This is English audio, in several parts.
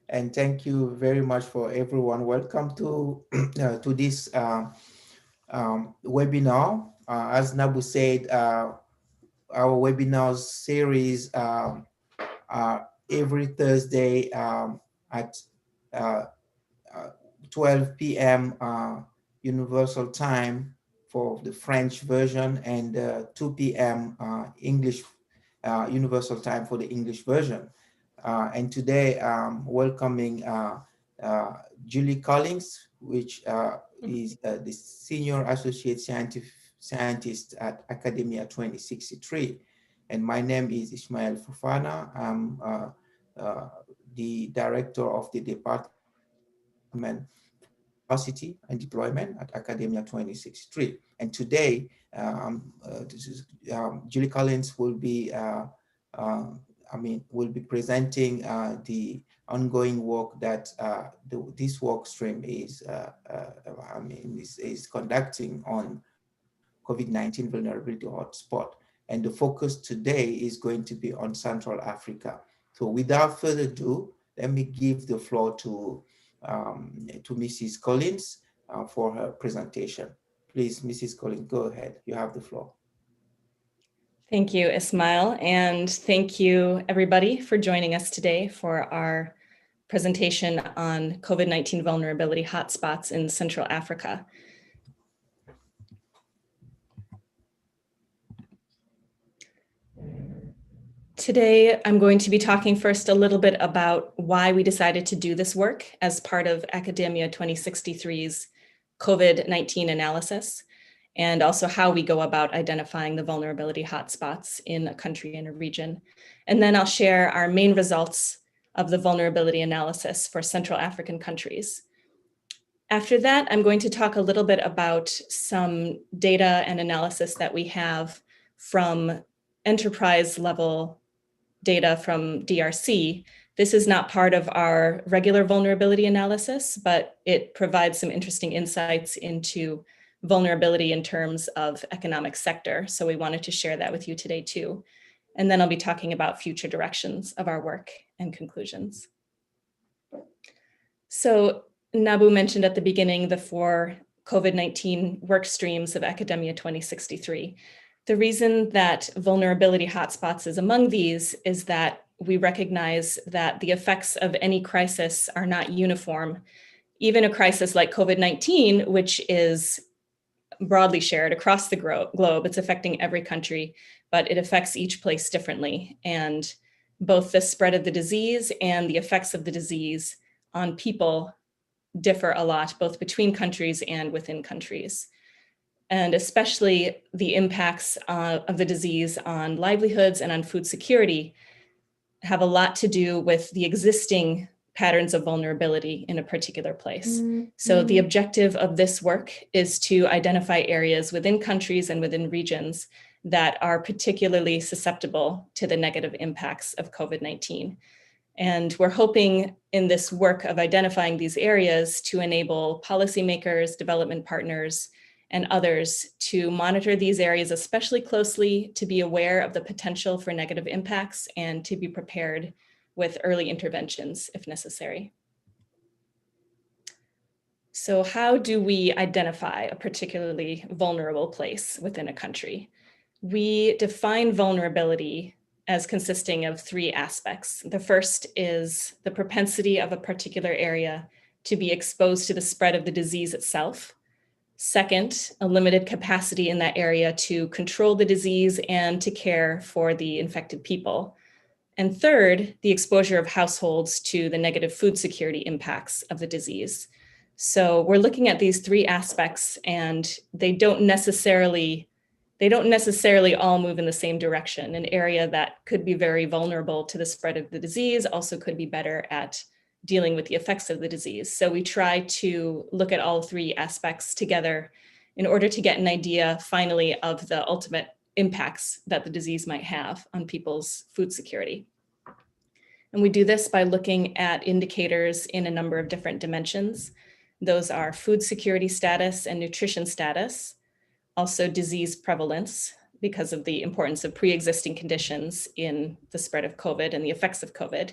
and thank you very much for everyone. Welcome to to this webinar. As Nabu said, our webinar series every Thursday at uh, 12 p.m. Universal Time for the French version, and 2 p.m. English Universal Time for the English version. And today, welcoming uh, Julie Collins, which is the Senior Associate Scientist at Academia 2063. And my name is Ismail Fufana. I'm the Director of the Department for Diversity and Deployment at Academia 2063. And today, Julie Collins will be will be presenting the ongoing work that this work stream is conducting on COVID-19 vulnerability hotspot. And the focus today is going to be on Central Africa. So without further ado, let me give the floor to Mrs. Collins for her presentation. Please, Mrs. Collins, go ahead. You have the floor. Thank you, Ismail, and thank you everybody for joining us today for our presentation on COVID-19 vulnerability hotspots in Central Africa. Today, I'm going to be talking first a little bit about why we decided to do this work as part of Academia 2063's COVID-19 analysis, and also how we go about identifying the vulnerability hotspots in a country and a region. And then I'll share our main results of the vulnerability analysis for Central African countries. After that, I'm going to talk a little bit about some data and analysis that we have from enterprise level data from DRC. This is not part of our regular vulnerability analysis, but it provides some interesting insights into vulnerability in terms of economic sector. So we wanted to share that with you today too. And then I'll be talking about future directions of our work and conclusions. So Nabu mentioned at the beginning the 4 COVID-19 work streams of Academia 2063. The reason that vulnerability hotspots is among these is that we recognize that the effects of any crisis are not uniform. Even a crisis like COVID-19, which is broadly shared across the globe, it's affecting every country, but it affects each place differently. And both the spread of the disease and the effects of the disease on people differ a lot, both between countries and within countries. And especially the impacts of the disease on livelihoods and on food security have a lot to do with the existing patterns of vulnerability in a particular place. So the objective of this work is to identify areas within countries and within regions that are particularly susceptible to the negative impacts of COVID-19. And we're hoping in this work of identifying these areas to enable policymakers, development partners, and others to monitor these areas especially closely, to be aware of the potential for negative impacts, and to be prepared with early interventions if necessary. So how do we identify a particularly vulnerable place within a country? We define vulnerability as consisting of 3 aspects. The first is the propensity of a particular area to be exposed to the spread of the disease itself. Second, a limited capacity in that area to control the disease and to care for the infected people. And third, the exposure of households to the negative food security impacts of the disease. So we're looking at these 3 aspects, and they don't necessarily all move in the same direction. An area that could be very vulnerable to the spread of the disease also could be better at dealing with the effects of the disease. So we try to look at all 3 aspects together in order to get an idea finally of the ultimate impacts that the disease might have on people's food security. And we do this by looking at indicators in a number of different dimensions. Those are food security status and nutrition status, also disease prevalence, because of the importance of pre-existing conditions in the spread of COVID and the effects of COVID,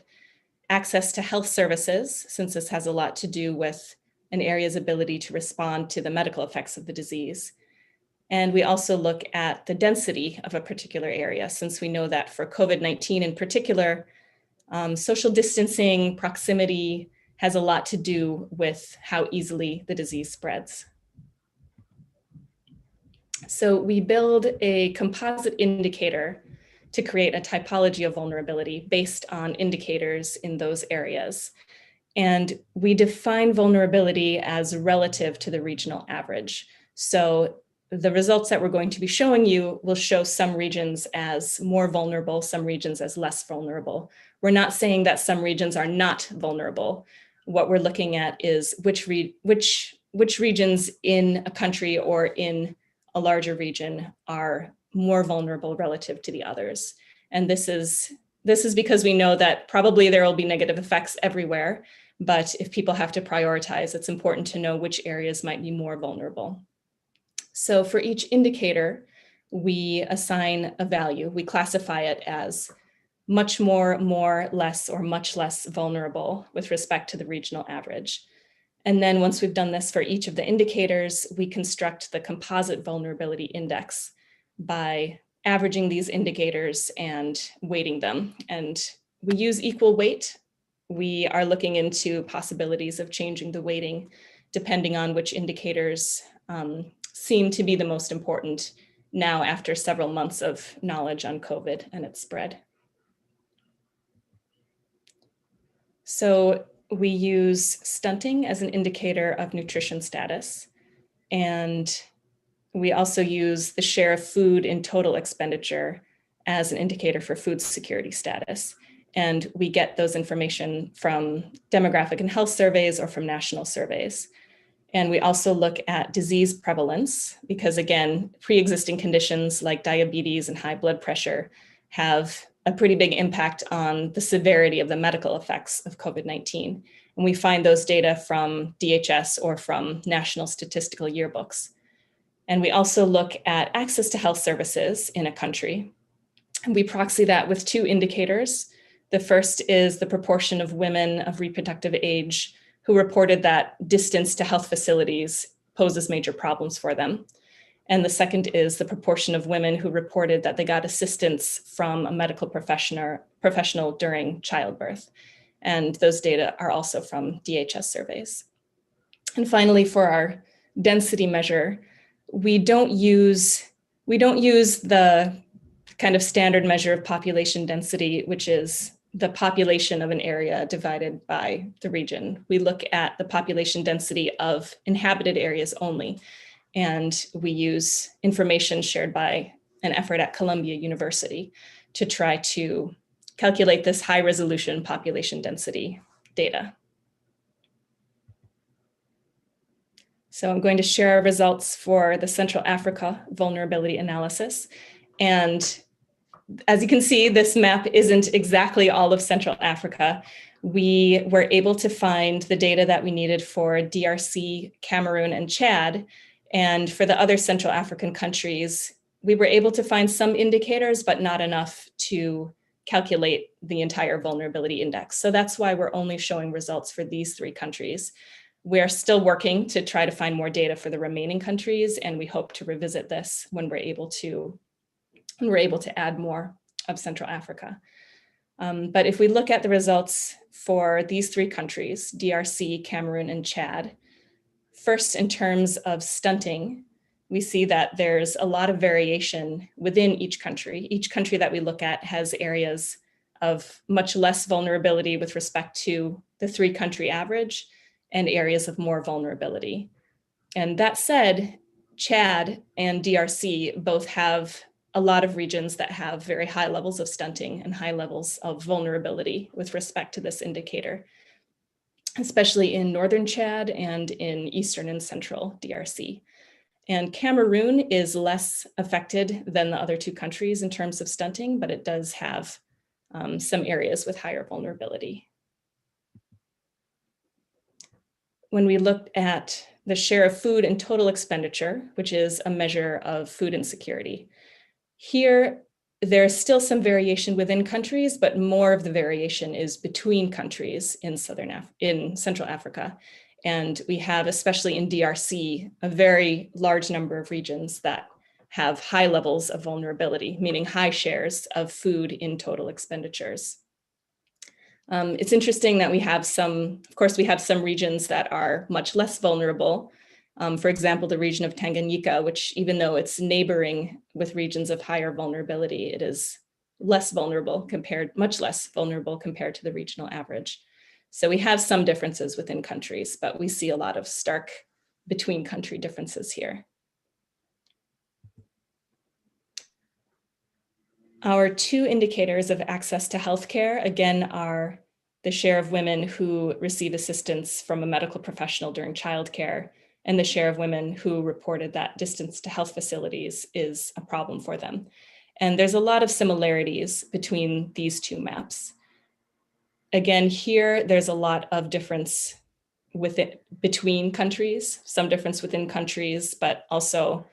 access to health services, since this has a lot to do with an area's ability to respond to the medical effects of the disease. And we also look at the density of a particular area, since we know that for COVID-19 in particular, social distancing, proximity has a lot to do with how easily the disease spreads. So we build a composite indicator to create a typology of vulnerability based on indicators in those areas. And we define vulnerability as relative to the regional average. So the results that we're going to be showing you will show some regions as more vulnerable, some regions as less vulnerable. We're not saying that some regions are not vulnerable. What we're looking at is which regions in a country or in a larger region are more vulnerable relative to the others. And this is because we know that probably there will be negative effects everywhere, but if people have to prioritize, it's important to know which areas might be more vulnerable. So for each indicator, we assign a value. We classify it as much more, less, or much less vulnerable with respect to the regional average. And then once we've done this for each of the indicators, we construct the composite vulnerability index by averaging these indicators and weighting them. And we use equal weight. We are looking into possibilities of changing the weighting depending on which indicators seem to be the most important now after several months of knowledge on COVID and its spread. So we use stunting as an indicator of nutrition status. And we also use the share of food in total expenditure as an indicator for food security status. And we get those information from demographic and health surveys or from national surveys. And we also look at disease prevalence because, again, pre-existing conditions like diabetes and high blood pressure have a pretty big impact on the severity of the medical effects of COVID-19. And we find those data from DHS or from national statistical yearbooks. And we also look at access to health services in a country. And we proxy that with two indicators. The first is the proportion of women of reproductive age who reported that distance to health facilities poses major problems for them. And the second is the proportion of women who reported that they got assistance from a medical professional during childbirth. And those data are also from DHS surveys. And finally, for our density measure, we don't use the kind of standard measure of population density, which is the population of an area divided by the region. We look at the population density of inhabited areas only. And we use information shared by an effort at Columbia University to try to calculate this high resolution population density data. So I'm going to share our results for the Central Africa vulnerability analysis. And as you can see, this map isn't exactly all of Central Africa. We were able to find the data that we needed for DRC, Cameroon, and Chad. And for the other Central African countries, we were able to find some indicators, but not enough to calculate the entire vulnerability index. So that's why we're only showing results for these three countries. We're still working to try to find more data for the remaining countries, and we hope to revisit this when we're able to add more of Central Africa. But if we look at the results for these three countries, DRC, Cameroon, and Chad, first, in terms of stunting, we see that there's a lot of variation within each country. Each country that we look at has areas of much less vulnerability with respect to the three-country average and areas of more vulnerability. And that said, Chad and DRC both have a lot of regions that have very high levels of stunting and high levels of vulnerability with respect to this indicator, especially in northern Chad and in eastern and central DRC. And Cameroon is less affected than the other two countries in terms of stunting, but it does have some areas with higher vulnerability. When we looked at the share of food in total expenditure, which is a measure of food insecurity, here there's still some variation within countries, but more of the variation is between countries in Central Africa. And we have, especially in DRC, a very large number of regions that have high levels of vulnerability, meaning high shares of food in total expenditures. It's interesting that we have some regions that are much less vulnerable. For example, the region of Tanganyika, which even though it's neighboring with regions of higher vulnerability, it is much less vulnerable compared to the regional average. So we have some differences within countries, but we see a lot of stark between country differences here. Our two indicators of access to healthcare, again, are the share of women who receive assistance from a medical professional during childcare, and the share of women who reported that distance to health facilities is a problem for them. And there's a lot of similarities between these two maps. Again, here, there's a lot of difference between countries, some difference within countries, but also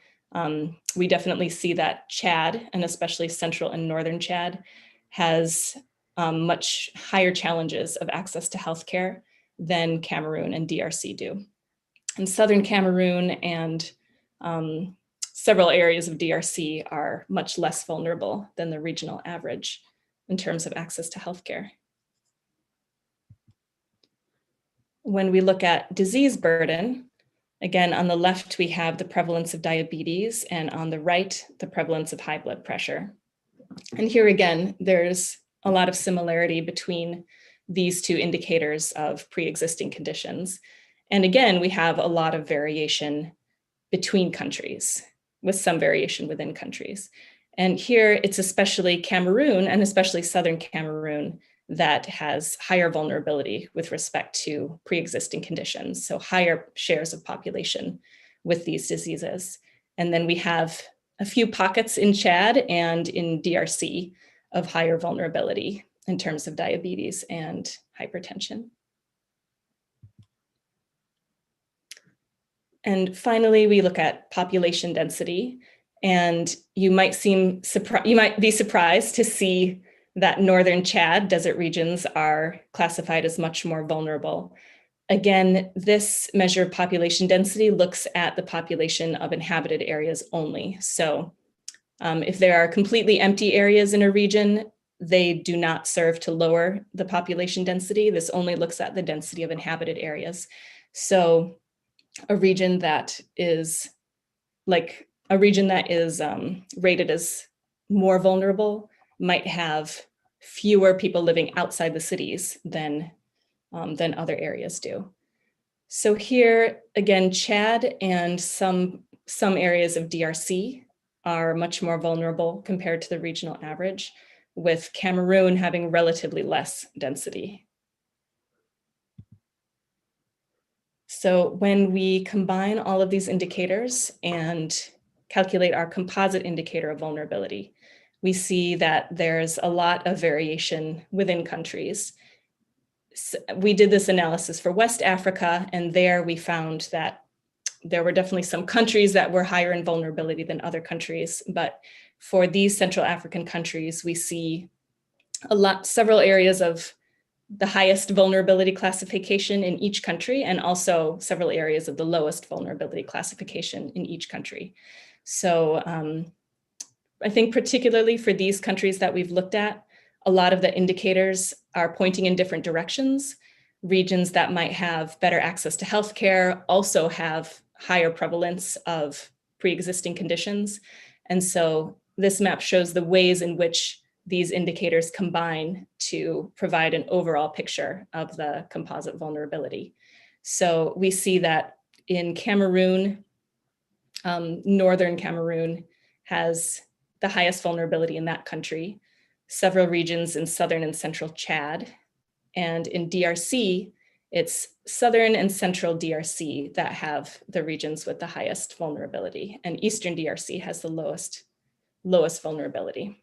we definitely see that Chad, and especially central and northern Chad, has much higher challenges of access to healthcare than Cameroon and DRC do. And southern Cameroon and several areas of DRC are much less vulnerable than the regional average in terms of access to healthcare. When we look at disease burden, again, on the left, we have the prevalence of diabetes, and on the right, the prevalence of high blood pressure. And here again, there's a lot of similarity between these two indicators of pre-existing conditions. And again, we have a lot of variation between countries, with some variation within countries. And here, it's especially Cameroon, and especially southern Cameroon, that has higher vulnerability with respect to pre-existing conditions, so higher shares of population with these diseases. And then we have a few pockets in Chad and in DRC of higher vulnerability in terms of diabetes and hypertension. And finally, we look at population density, and you might be surprised to see that northern Chad desert regions are classified as much more vulnerable. Again, this measure of population density looks at the population of inhabited areas only. So if there are completely empty areas in a region, they do not serve to lower the population density. This only looks at the density of inhabited areas. So a region that is rated as more vulnerable might have fewer people living outside the cities than other areas do. So here, again, Chad and some areas of DRC are much more vulnerable compared to the regional average, with Cameroon having relatively less density. So when we combine all of these indicators and calculate our composite indicator of vulnerability, we see that there's a lot of variation within countries. So we did this analysis for West Africa, and there we found that there were definitely some countries that were higher in vulnerability than other countries. But for these Central African countries, we see several areas of the highest vulnerability classification in each country, and also several areas of the lowest vulnerability classification in each country. So I think particularly for these countries that we've looked at, a lot of the indicators are pointing in different directions. Regions that might have better access to healthcare also have higher prevalence of pre-existing conditions. And so this map shows the ways in which these indicators combine to provide an overall picture of the composite vulnerability. So we see that in Cameroon, northern Cameroon has the highest vulnerability in that country, several regions in southern and central Chad, and in DRC, it's southern and central DRC that have the regions with the highest vulnerability, and eastern DRC has the lowest vulnerability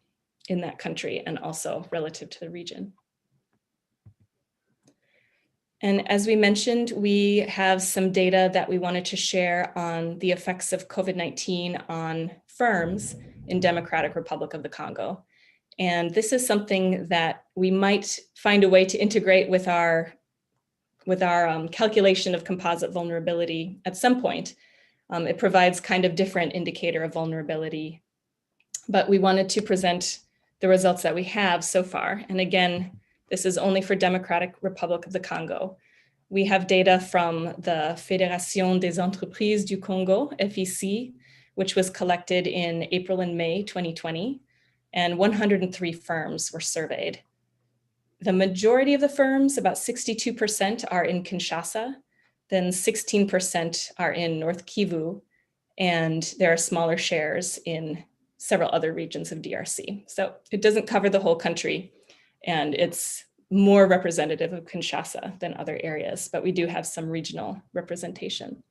in that country, and also relative to the region. And as we mentioned, we have some data that we wanted to share on the effects of COVID-19 on firms in Democratic Republic of the Congo. And this is something that we might find a way to integrate with our calculation of composite vulnerability at some point. It provides kind of different indicator of vulnerability, but we wanted to present the results that we have so far. And again, this is only for Democratic Republic of the Congo. We have data from the Fédération des Entreprises du Congo, FEC, which was collected in April and May 2020, and 103 firms were surveyed. The majority of the firms, about 62%, are in Kinshasa, then 16% are in North Kivu, and there are smaller shares in several other regions of DRC. So it doesn't cover the whole country, and it's more representative of Kinshasa than other areas, but we do have some regional representation.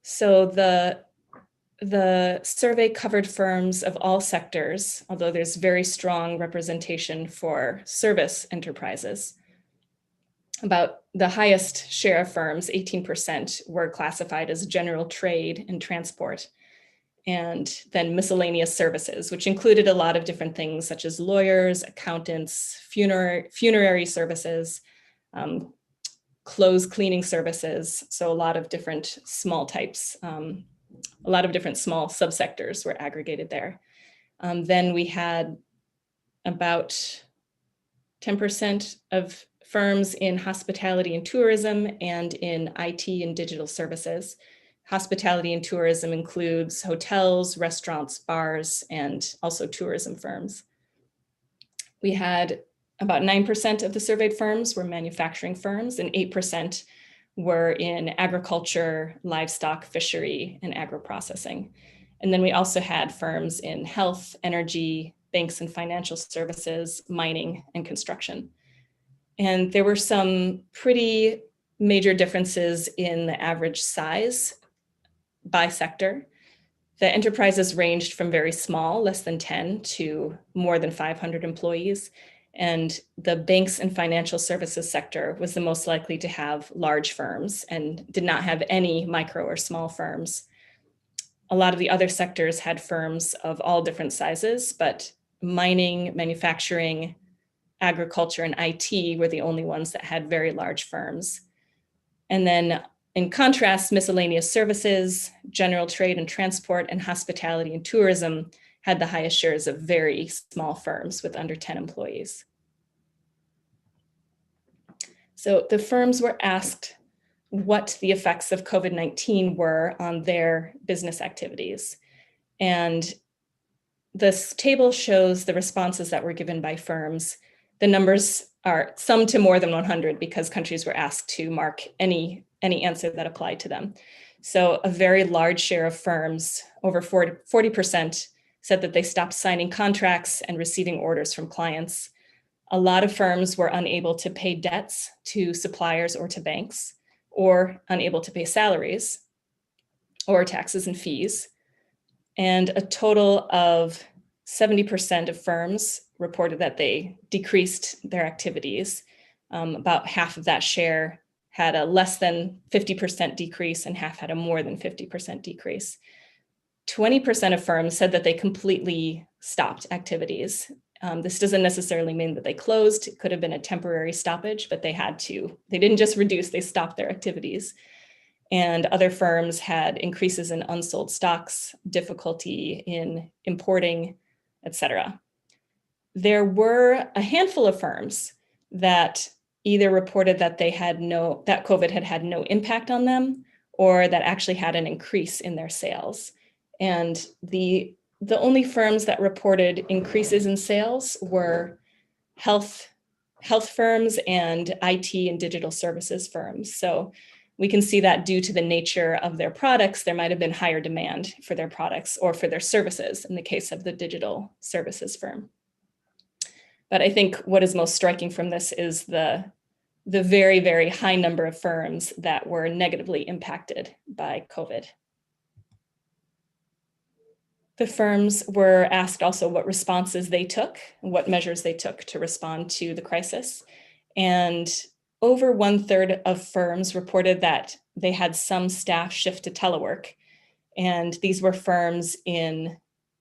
So the survey covered firms of all sectors, although there's very strong representation for service enterprises. About the highest share of firms, 18%, were classified as general trade and transport, and then miscellaneous services, which included a lot of different things such as lawyers, accountants, funerary services, clothes cleaning services. So a lot of different small types, a lot of different small subsectors were aggregated there. Then we had about 10% of firms in hospitality and tourism and in IT and digital services. Hospitality and tourism includes hotels, restaurants, bars, and also tourism firms. We had about 9% of the surveyed firms were manufacturing firms, and 8% were in agriculture, livestock, fishery, and agro-processing. And then we also had firms in health, energy, banks and financial services, mining, and construction. And there were some pretty major differences in the average size by sector. The enterprises ranged from very small, less than 10, to more than 500 employees. And the banks and financial services sector was the most likely to have large firms and did not have any micro or small firms. A lot of the other sectors had firms of all different sizes, but mining, manufacturing, agriculture, and IT were the only ones that had very large firms. And then in contrast, miscellaneous services, general trade and transport, and hospitality and tourism had the highest shares of very small firms with under 10 employees. So the firms were asked what the effects of COVID-19 were on their business activities. And this table shows the responses that were given by firms. The numbers are some to more than 100 because countries were asked to mark any answer that applied to them. So a very large share of firms, over 40%, said that they stopped signing contracts and receiving orders from clients. A lot of firms were unable to pay debts to suppliers or to banks, or unable to pay salaries or taxes and fees. And a total of 70% of firms reported that they decreased their activities. About half of that share had a less than 50% decrease and half had a more than 50% decrease. 20% of firms said that they completely stopped activities. This doesn't necessarily mean that they closed. It could have been a temporary stoppage, but they didn't just reduce, they stopped their activities. And other firms had increases in unsold stocks, difficulty in importing, etc. There were a handful of firms that either reported that that COVID had no impact on them, or that actually had an increase in their sales. And the only firms that reported increases in sales were health firms and IT and digital services firms. So we can see that due to the nature of their products, there might have been higher demand for their products or for their services in the case of the digital services firm. But I think what is most striking from this is the very, very high number of firms that were negatively impacted by COVID. The firms were asked also what responses they took, what measures they took to respond to the crisis. And over 1/3 of firms reported that they had some staff shift to telework. And these were firms in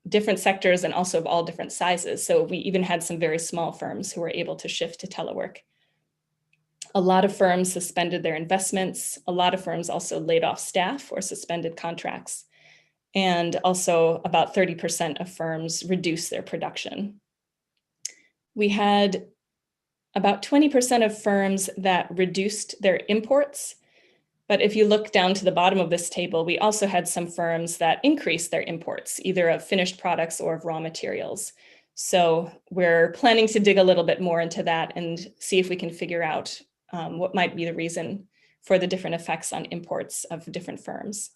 different sectors and also of all different sizes. So we even had some very small firms who were able to shift to telework. A lot of firms suspended their investments. A lot of firms also laid off staff or suspended contracts. And also about 30% of firms reduced their production. We had about 20% of firms that reduced their imports. But if you look down to the bottom of this table, we also had some firms that increased their imports, either of finished products or of raw materials. So we're planning to dig a little bit more into that and see if we can figure out what might be the reason for the different effects on imports of different firms.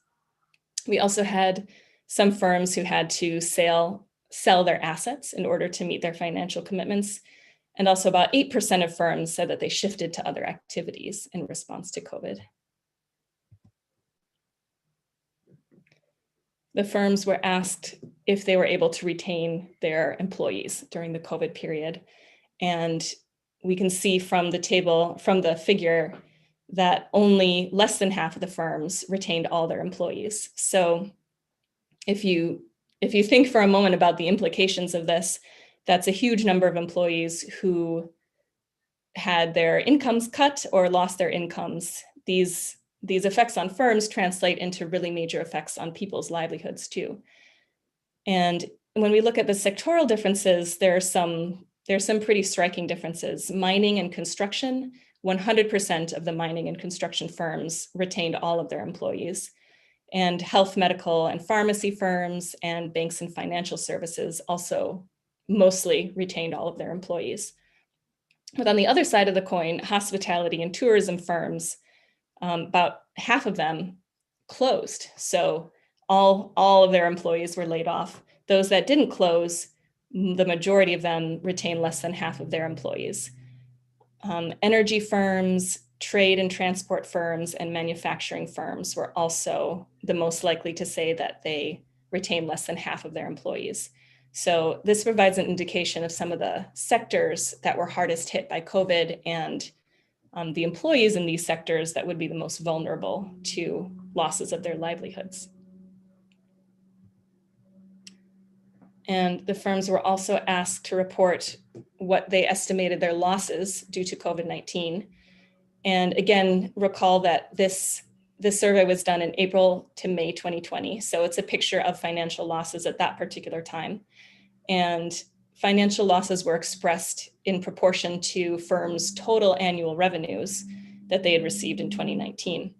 We also had some firms who had to sell their assets in order to meet their financial commitments. And also about 8% of firms said that they shifted to other activities in response to COVID. The firms were asked if they were able to retain their employees during the COVID period. And we can see from the table, from the figure, that only less than half of the firms retained all their employees. So if you think for a moment about the implications of this, that's a huge number of employees who had their incomes cut or lost their incomes. These effects on firms translate into really major effects on people's livelihoods too. And when we look at the sectoral differences, there are some pretty striking differences. Mining and construction, 100% of the mining and construction firms retained all of their employees. And health, medical, and pharmacy firms and banks and financial services also mostly retained all of their employees. But on the other side of the coin, hospitality and tourism firms, about half of them closed. So all of their employees were laid off. Those that didn't close, the majority of them retained less than half of their employees. Energy firms, trade and transport firms, and manufacturing firms were also the most likely to say that they retain less than half of their employees. So this provides an indication of some of the sectors that were hardest hit by COVID and the employees in these sectors that would be the most vulnerable to losses of their livelihoods. And the firms were also asked to report what they estimated their losses due to COVID-19. And again, recall that this survey was done in April to May 2020. So it's a picture of financial losses at that particular time. And financial losses were expressed in proportion to firms' total annual revenues that they had received in 2019.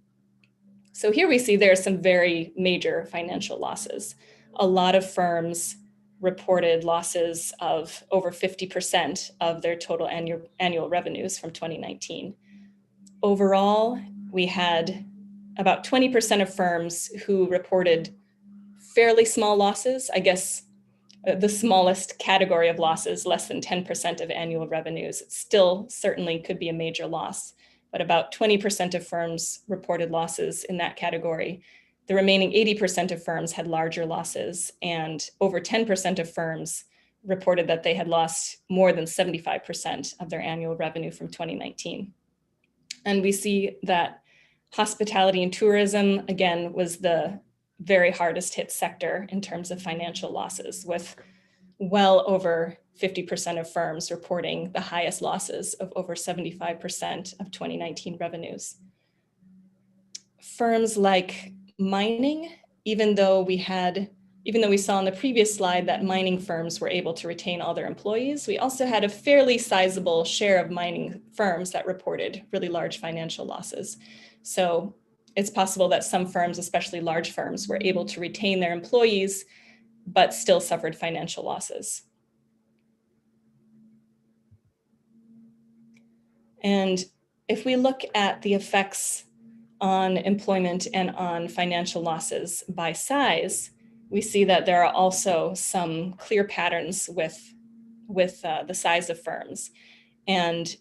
So here we see there are some very major financial losses. A lot of firms reported losses of over 50% of their total annual revenues from 2019. Overall, we had about 20% of firms who reported fairly small losses. I guess the smallest category of losses, less than 10% of annual revenues. It still certainly could be a major loss, but about 20% of firms reported losses in that category. The remaining 80% of firms had larger losses, and over 10% of firms reported that they had lost more than 75% of their annual revenue from 2019. And we see that hospitality and tourism, again, was the very hardest hit sector in terms of financial losses, with well over 50% of firms reporting the highest losses of over 75% of 2019 revenues. Firms like mining, even though we saw on the previous slide that mining firms were able to retain all their employees, we also had a fairly sizable share of mining firms that reported really large financial losses. So it's possible that some firms, especially large firms, were able to retain their employees, but still suffered financial losses. And if we look at the effects on employment and on financial losses by size, we see that there are also some clear patterns with the size of firms. And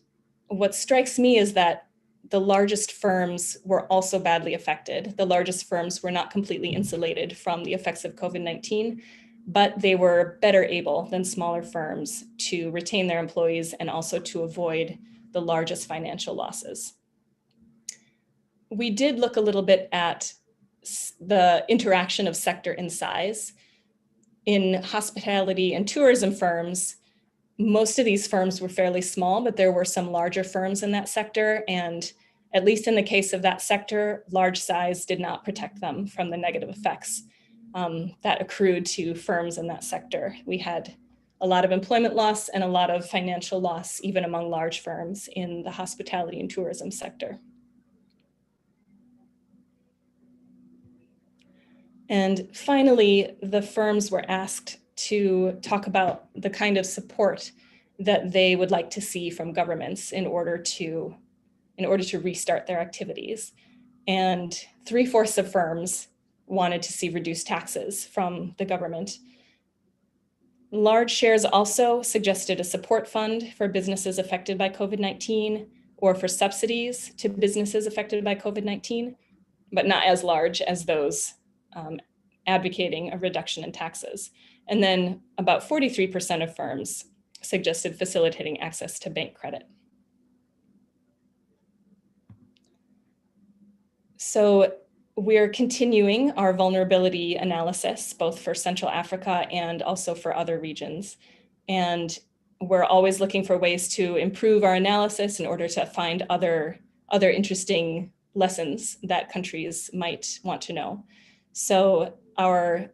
what strikes me is that the largest firms were also badly affected. The largest firms were not completely insulated from the effects of COVID-19, but they were better able than smaller firms to retain their employees and also to avoid the largest financial losses. We did look a little bit at the interaction of sector and size. In hospitality and tourism firms, most of these firms were fairly small, but there were some larger firms in that sector. And at least in the case of that sector, large size did not protect them from the negative effects that accrued to firms in that sector. We had a lot of employment loss and a lot of financial loss, even among large firms in the hospitality and tourism sector. And finally, the firms were asked to talk about the kind of support that they would like to see from governments in order to restart their activities. And 3/4 of firms wanted to see reduced taxes from the government. Large shares also suggested a support fund for businesses affected by COVID-19 or for subsidies to businesses affected by COVID-19, but not as large as those advocating a reduction in taxes. And then about 43% of firms suggested facilitating access to bank credit. So we're continuing our vulnerability analysis, both for Central Africa and also for other regions. And we're always looking for ways to improve our analysis in order to find other interesting lessons that countries might want to know. So our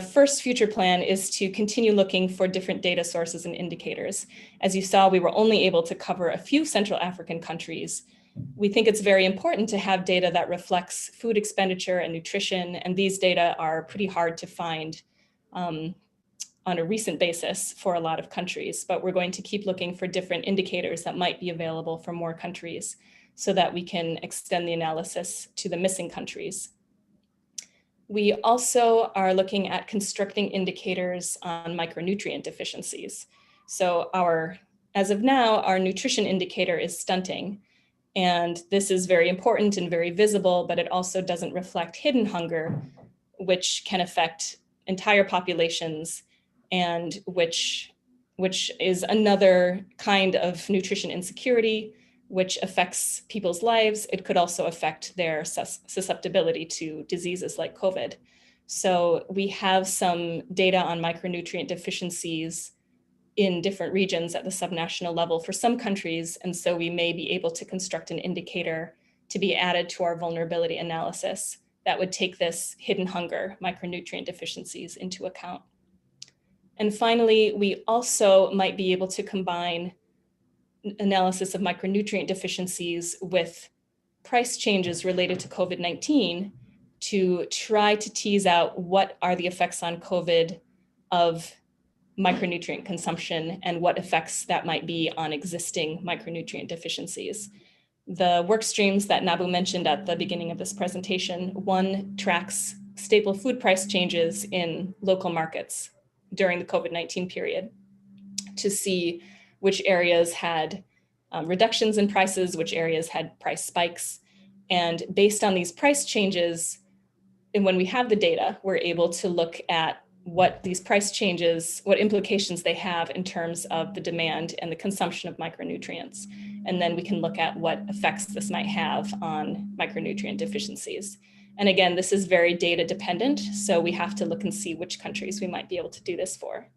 first future plan is to continue looking for different data sources and indicators. As you saw, we were only able to cover a few Central African countries. We think it's very important to have data that reflects food expenditure and nutrition, and these data are pretty hard to find on a recent basis for a lot of countries, but we're going to keep looking for different indicators that might be available for more countries so that we can extend the analysis to the missing countries. We also are looking at constructing indicators on micronutrient deficiencies. So as of now, our nutrition indicator is stunting. And this is very important and very visible, but it also doesn't reflect hidden hunger, which can affect entire populations and which is another kind of nutrition insecurity, which affects people's lives. It could also affect their susceptibility to diseases like COVID. So we have some data on micronutrient deficiencies in different regions at the subnational level for some countries. And so we may be able to construct an indicator to be added to our vulnerability analysis that would take this hidden hunger, micronutrient deficiencies, into account. And finally, we also might be able to combine analysis of micronutrient deficiencies with price changes related to COVID-19 to try to tease out what are the effects on COVID of micronutrient consumption and what effects that might be on existing micronutrient deficiencies. The work streams that Nabu mentioned at the beginning of this presentation, one tracks staple food price changes in local markets during the COVID-19 period to see which areas had reductions in prices, which areas had price spikes. And based on these price changes, and when we have the data, we're able to look at what these price changes, what implications they have in terms of the demand and the consumption of micronutrients. And then we can look at what effects this might have on micronutrient deficiencies. And again, this is very data dependent, so we have to look and see which countries we might be able to do this for.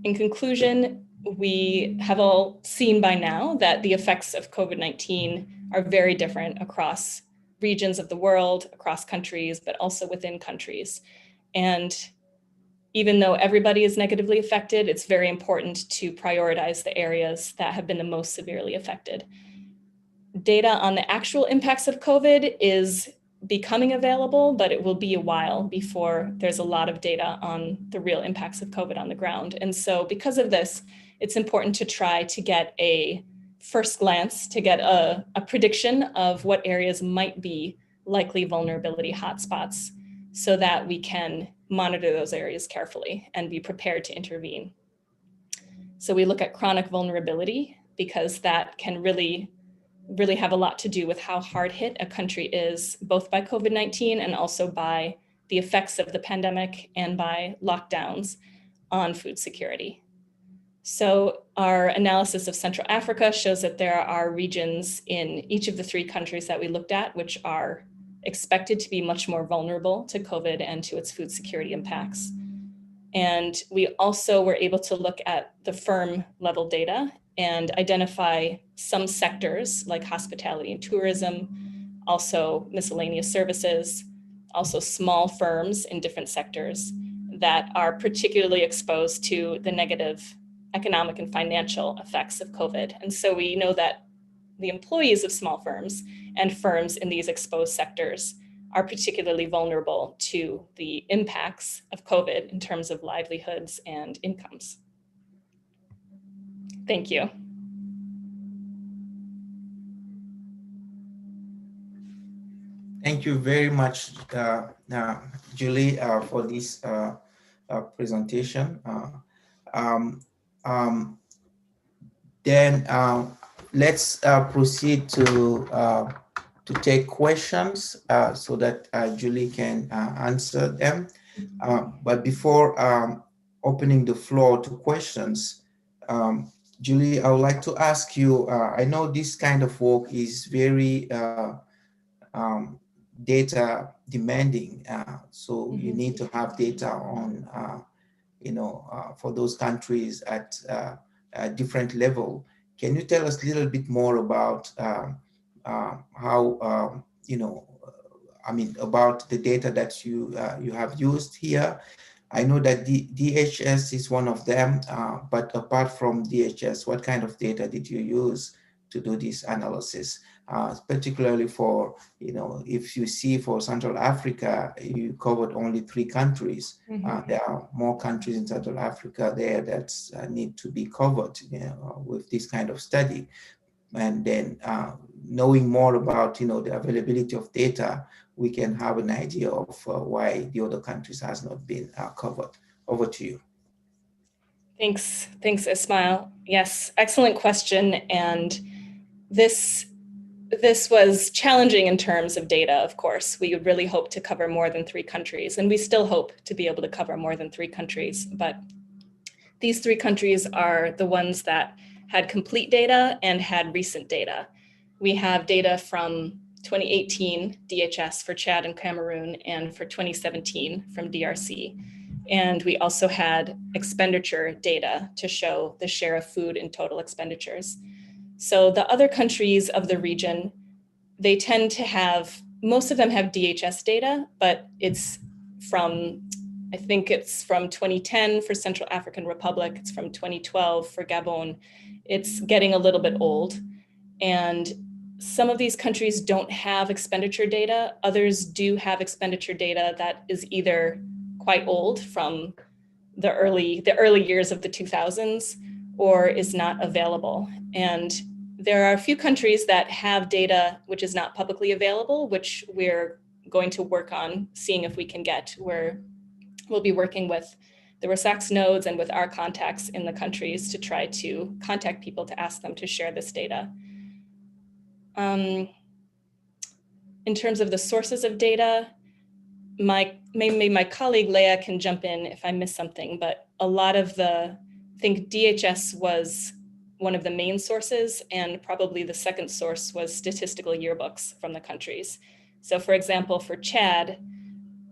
In conclusion, we have all seen by now that the effects of COVID-19 are very different across regions of the world, across countries, but also within countries. And even though everybody is negatively affected, it's very important to prioritize the areas that have been the most severely affected. Data on the actual impacts of COVID is becoming available, but it will be a while before there's a lot of data on the real impacts of COVID on the ground. And so because of this, it's important to try to get a first glance, to get a prediction of what areas might be likely vulnerability hotspots so that we can monitor those areas carefully and be prepared to intervene. So we look at chronic vulnerability because that can really have a lot to do with how hard hit a country is, both by COVID-19 and also by the effects of the pandemic and by lockdowns on food security. So our analysis of Central Africa shows that there are regions in each of the 3 countries that we looked at, which are expected to be much more vulnerable to COVID and to its food security impacts. And we also were able to look at the firm level data and identify some sectors like hospitality and tourism, also miscellaneous services, also small firms in different sectors that are particularly exposed to the negative economic and financial effects of COVID. And so we know that the employees of small firms and firms in these exposed sectors are particularly vulnerable to the impacts of COVID in terms of livelihoods and incomes. Thank you. Thank you very much, Julie, for this presentation. Then let's proceed to take questions so that Julie can answer them. But before opening the floor to questions, Julie, I would like to ask you, I know this kind of work is very data demanding, so you need to have data on, for those countries at a different level. Can you tell us a little bit more about how, about the data that you have used here? I know that DHS is one of them, but apart from DHS, what kind of data did you use to do this analysis? Particularly for, if you see for Central Africa, you covered only 3 countries. There are more countries in Central Africa there that need to be covered with this kind of study. And then knowing more about, the availability of data, we can have an idea of why the other countries has not been covered. Over to you. Thanks, Ismail. Yes, excellent question. And this was challenging in terms of data, of course. We would really hope to cover more than 3 countries, and we still hope to be able to cover more than 3 countries. But these 3 countries are the ones that had complete data and had recent data. We have data from 2018 DHS for Chad and Cameroon, and for 2017 from DRC. And we also had expenditure data to show the share of food in total expenditures. So the other countries of the region, they tend to have, most of them have DHS data, but it's from, I think it's from 2010 for Central African Republic, it's from 2012 for Gabon. It's getting a little bit old. And some of these countries don't have expenditure data. Others do have expenditure data that is either quite old from the early years of the 2000s or is not available. And there are a few countries that have data which is not publicly available, which we're going to work on seeing if we can get, where we'll be working with the RESACS nodes and with our contacts in the countries to try to contact people to ask them to share this data. In terms of the sources of data, maybe my colleague Leah can jump in if I miss something, but a lot of I think DHS was one of the main sources, and probably the second source was statistical yearbooks from the countries. So for example, for Chad,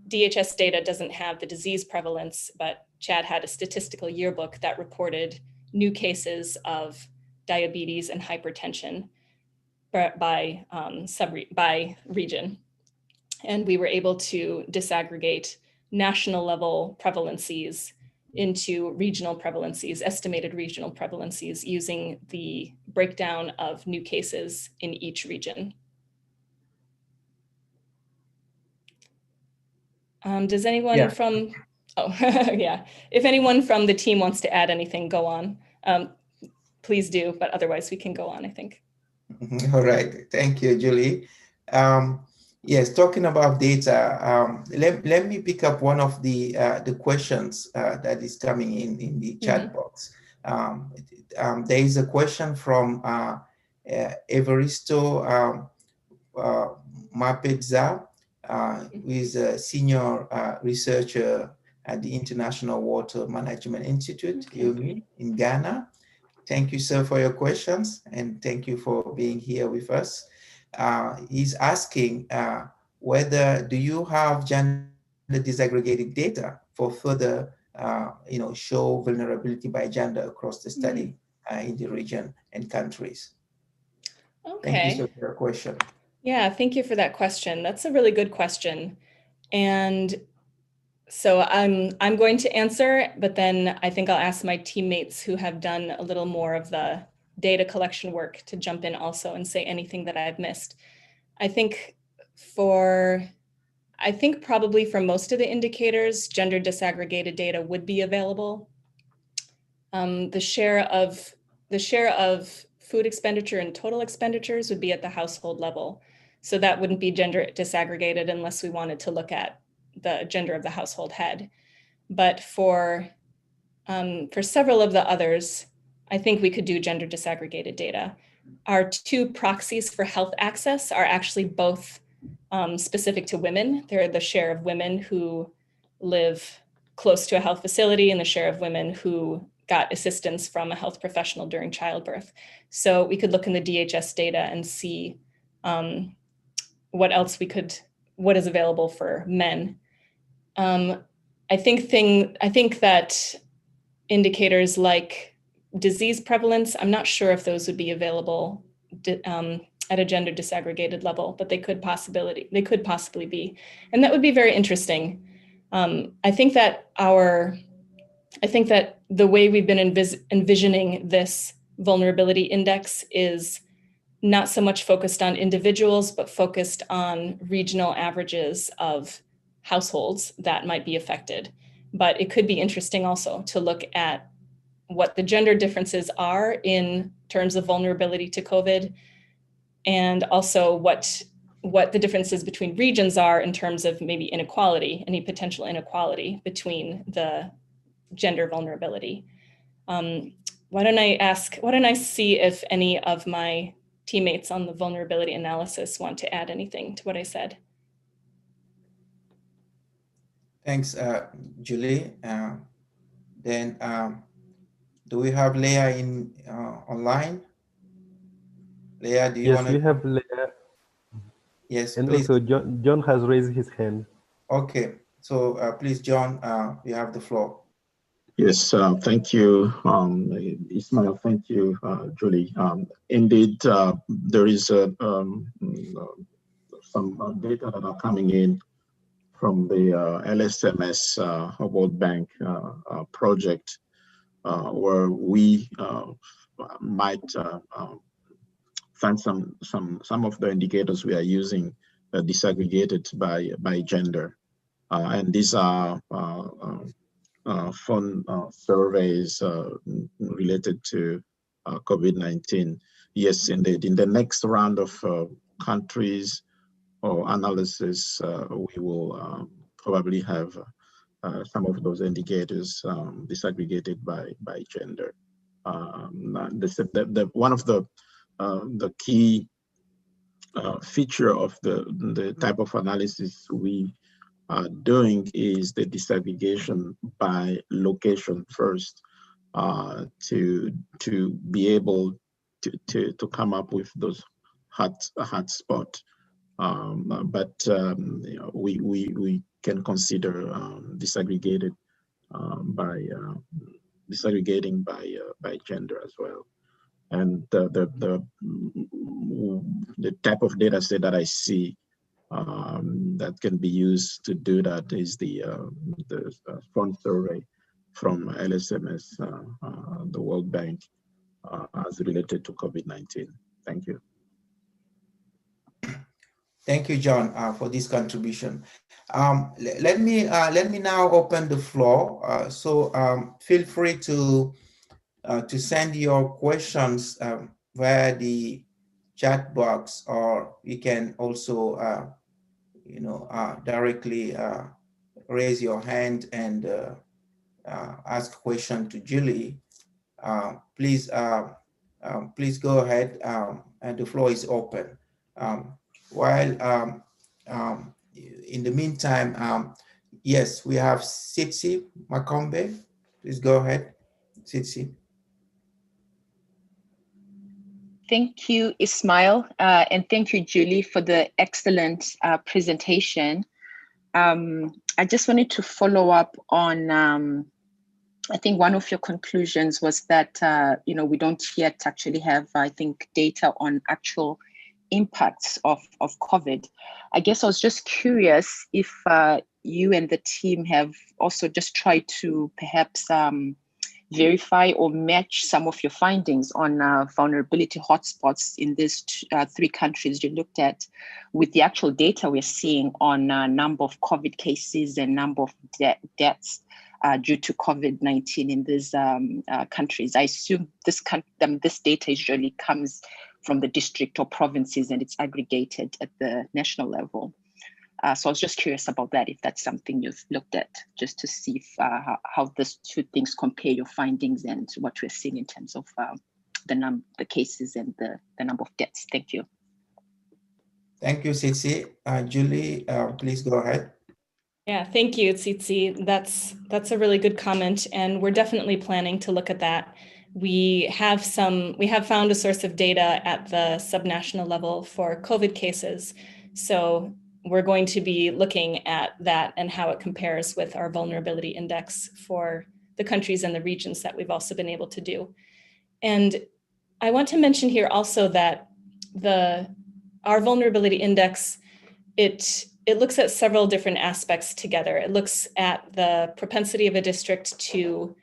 DHS data doesn't have the disease prevalence, but Chad had a statistical yearbook that recorded new cases of diabetes and hypertension by region. And we were able to disaggregate national level prevalencies into regional prevalencies, estimated regional prevalencies, using the breakdown of new cases in each region. Does anyone from, yeah, if anyone from the team wants to add anything, go on. Please do, but otherwise we can go on, I think. All right, thank you, Julie. Yes, talking about data, let me pick up one of the questions that is coming in the chat box. There is a question from Evaristo Mapedza, who is a senior researcher at the International Water Management Institute in Ghana. Thank you, sir, for your questions, and thank you for being here with us. He's asking, whether do you have gender disaggregated data for further, show vulnerability by gender across the study in the region and countries? Thank you, Okay. sir, for your question. Yeah, thank you for that question. That's a really good question. And so I'm going to answer, but then I think I'll ask my teammates who have done a little more of the data collection work to jump in also and say anything that I've missed. I think probably for most of the indicators, gender disaggregated data would be available. The share of food expenditure and total expenditures would be at the household level. So that wouldn't be gender disaggregated unless we wanted to look at the gender of the household head. But for several of the others, I think we could do gender disaggregated data. Our two proxies for health access are actually both specific to women. They're the share of women who live close to a health facility and the share of women who got assistance from a health professional during childbirth. So we could look in the DHS data and see what is available for men. I think that indicators like disease prevalence, I'm not sure if those would be available at a gender disaggregated level, but they could possibly be, and that would be very interesting. I think that the way we've been envisioning this vulnerability index is not so much focused on individuals, but focused on regional averages of households that might be affected. But it could be interesting also to look at what the gender differences are in terms of vulnerability to COVID, and also what the differences between regions are in terms of maybe inequality, any potential inequality between the gender vulnerability. Why don't I see if any of my teammates on the vulnerability analysis want to add anything to what I said? Thanks, Julie. Then do we have Leah in online? Leah, do you Yes, want to? we have Leah, Yes, and please. also John has raised his hand. Okay, so please, John, you have the floor. Yes, thank you, Ismail. Thank you, Julie. Indeed, there is some data that are coming in from the LSMS World Bank project, where we might find some of the indicators we are using disaggregated by gender, and these are phone surveys related to COVID-19. Yes, indeed. In the next round of countries or analysis, we will probably have some of those indicators disaggregated by gender. One of the key feature of the type of analysis we doing is the disaggregation by location first, to be able to come up with those hot spot. But we can consider disaggregating by gender as well. And the type of data set that I see that can be used to do that is the phone survey from LSMS, the World Bank, as related to COVID-19. Thank you. Thank you, John, for this contribution. Let me now open the floor. So feel free to send your questions via the chat box, or you can also directly raise your hand and ask a question to Julie. Please go ahead, and the floor is open. While in the meantime, yes, we have Sitsi Makombe. Please go ahead, Sitsi. Thank you, Ismail, and thank you, Julie, for the excellent presentation. I just wanted to follow up on, I think one of your conclusions was that, we don't yet actually have, I think, data on actual impacts of COVID. I guess I was just curious if you and the team have also just tried to perhaps verify or match some of your findings on vulnerability hotspots in these three countries you looked at with the actual data we're seeing on number of COVID cases and number of deaths due to COVID-19 in these countries. I assume this data usually comes from the district or provinces and it's aggregated at the national level. So I was just curious about that, if that's something you've looked at, just to see if, how these two things compare your findings and what we're seeing in terms of the cases and the number of deaths. Thank you. Thank you, Tsitsi. Julie, please go ahead. Yeah, thank you, Tsitsi. That's a really good comment, and we're definitely planning to look at that. We have found a source of data at the subnational level for COVID cases. So we're going to be looking at that and how it compares with our vulnerability index for the countries and the regions that we've also been able to do. And I want to mention here also that our vulnerability index, it looks at several different aspects together. It looks at the propensity of a district to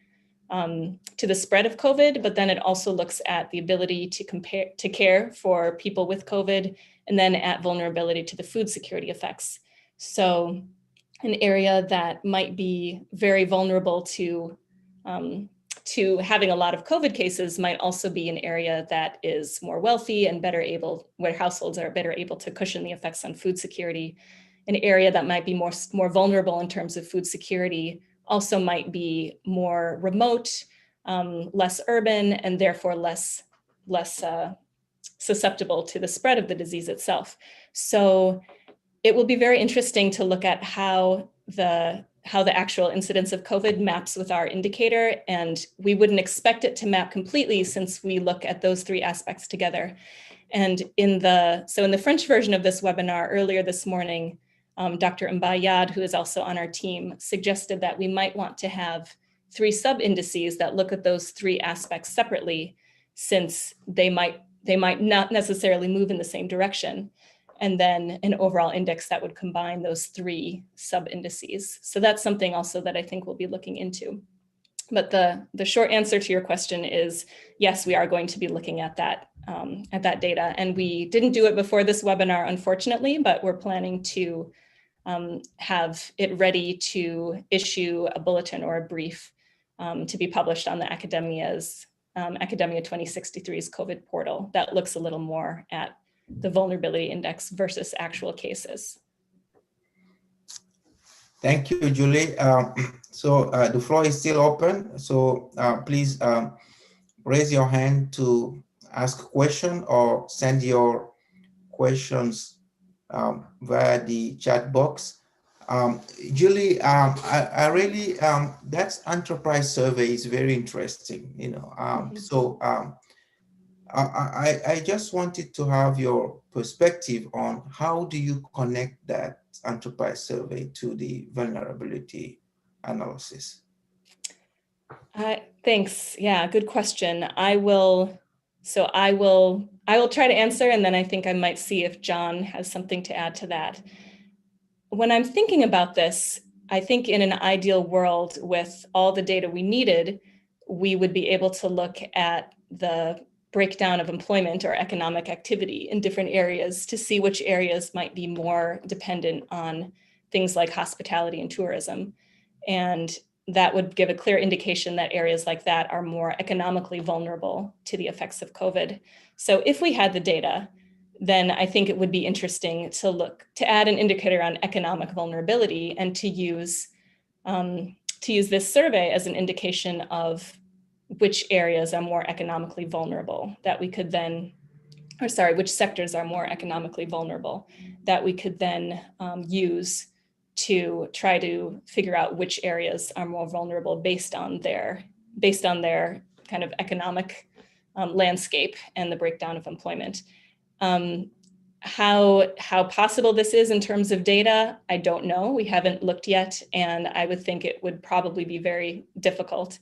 the spread of COVID, but then it also looks at the ability to care for people with COVID, and then at vulnerability to the food security effects. So an area that might be very vulnerable to having a lot of COVID cases might also be an area that is more wealthy and where households are better able to cushion the effects on food security. An area that might be more vulnerable in terms of food security also might be more remote, less urban, and therefore less susceptible to the spread of the disease itself. So it will be very interesting to look at how the actual incidence of COVID maps with our indicator, and we wouldn't expect it to map completely since we look at those three aspects together. And in the French version of this webinar earlier this morning, Dr. Mbayad, who is also on our team, suggested that we might want to have 3 sub-indices that look at those 3 aspects separately, since they might not necessarily move in the same direction, and then an overall index that would combine those 3 sub-indices. So that's something also that I think we'll be looking into. But the short answer to your question is, yes, we are going to be looking at that data. And we didn't do it before this webinar, unfortunately, but we're planning to have it ready to issue a bulletin or a brief to be published on the Academia 2063's COVID portal that looks a little more at the vulnerability index versus actual cases. Thank you, Julie. So the floor is still open. So please raise your hand to ask a question or send your questions via the chat box. Julie, I really, that enterprise survey is very interesting, So I just wanted to have your perspective on how do you connect that enterprise survey to the vulnerability analysis? Thanks. Yeah, good question. I will try to answer, and then I think I might see if John has something to add to that. When I'm thinking about this, I think in an ideal world with all the data we needed, we would be able to look at the breakdown of employment or economic activity in different areas to see which areas might be more dependent on things like hospitality and tourism. And that would give a clear indication that areas like that are more economically vulnerable to the effects of COVID. So if we had the data, then I think it would be interesting to add an indicator on economic vulnerability and to use this survey as an indication of which areas are more economically vulnerable that we could then, which sectors are more economically vulnerable that we could then use to try to figure out which areas are more vulnerable based on their kind of economic landscape and the breakdown of employment. How possible this is in terms of data, I don't know. We haven't looked yet, and I would think it would probably be very difficult.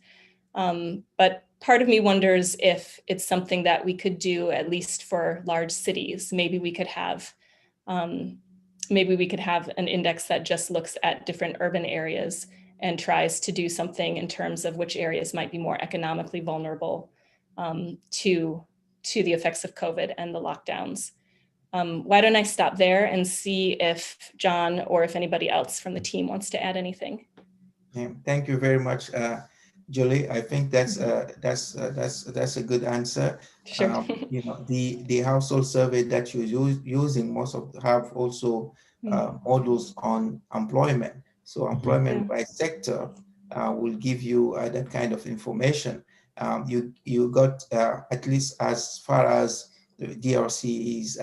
But part of me wonders if it's something that we could do, at least for large cities. Maybe we could have an index that just looks at different urban areas and tries to do something in terms of which areas might be more economically vulnerable to the effects of COVID and the lockdowns. Why don't I stop there and see if John or if anybody else from the team wants to add anything? Yeah, thank you very much, Julie. I think that's a good answer. Sure. The household survey that you're using most of have also models on employment. So employment by sector will give you that kind of information. You got at least as far as the DRC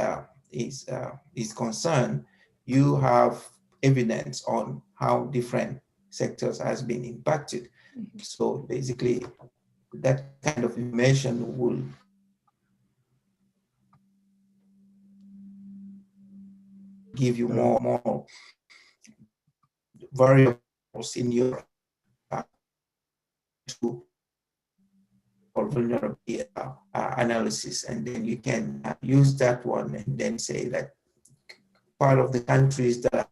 is concerned, you have evidence on how different sectors has been impacted. So basically, that kind of information will give you more variables in your vulnerability analysis, and then you can use that one and then say that part of the countries that are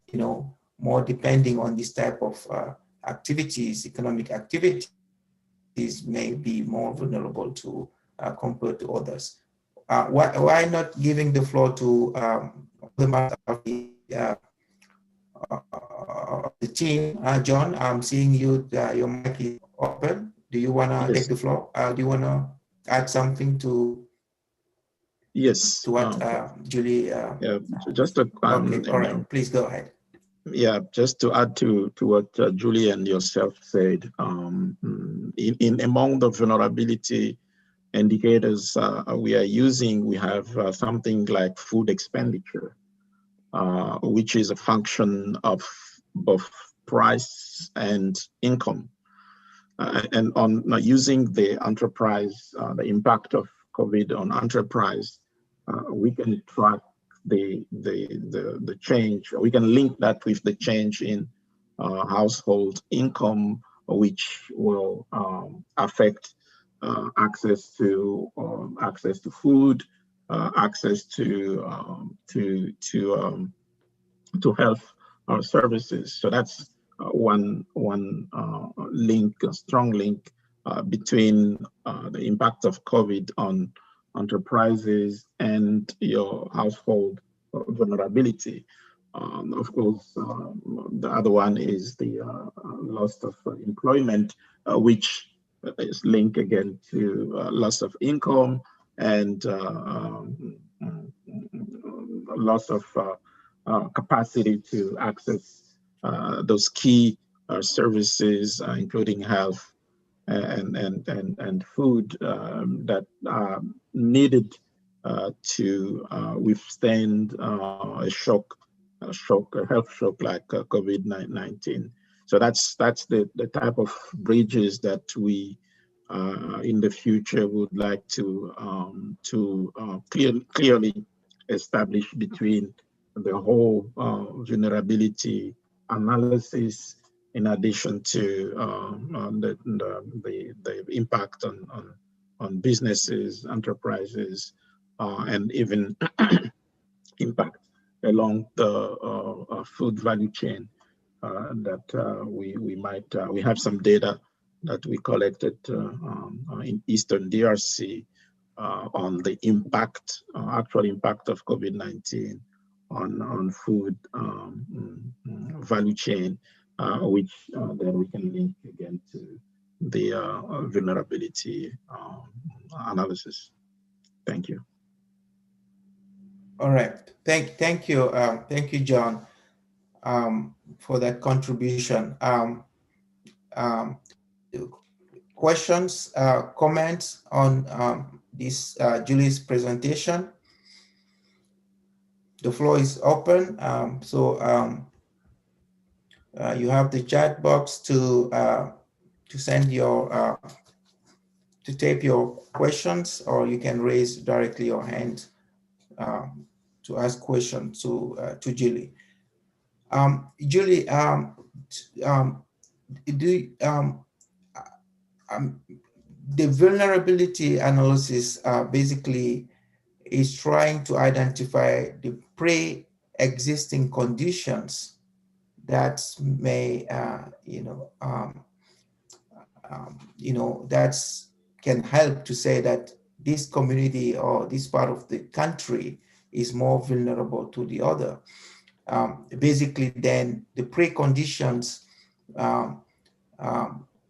more depending on this type of activities, economic activities, may be more vulnerable to compared to others. Why not giving the floor to the member of the team? John, I'm seeing you. Your mic is open. Do you want to take the floor? Do you want to add something to? Yes. To what Julie? Yeah, just to okay. All right. Please go ahead. Yeah, just to add to what Julie and yourself said, in among the vulnerability indicators we are using, we have something like food expenditure, which is a function of both price and income. And on using the enterprise, the impact of COVID on enterprise, we can track the change. We can link that with the change in household income, which will affect access to food, access to health services. So that's one link, a strong link between the impact of COVID on enterprises and your household vulnerability. Of course, the other one is the loss of employment, which is linked again to loss of income and loss of capacity to access those key services, including health and food that are needed to withstand a health shock like COVID-19. So that's the type of bridges that we in the future would like to clearly establish between the whole vulnerability analysis, in addition to the impact on businesses, enterprises, and even impact along the food value chain. That we have some data that we collected in Eastern DRC on the impact, actual impact of COVID-19 on food value chain, which then we can link again to the vulnerability analysis. Thank you. All right. Thank you, John, for that contribution. Questions, comments on this Julie's presentation? The floor is open. You have the chat box to send your to tape your questions, or you can raise directly your hand to ask questions to Julie. Julie, the vulnerability analysis basically is trying to identify the pre-existing conditions that may, that can help to say that this community or this part of the country is more vulnerable to the other. Basically, then the preconditions,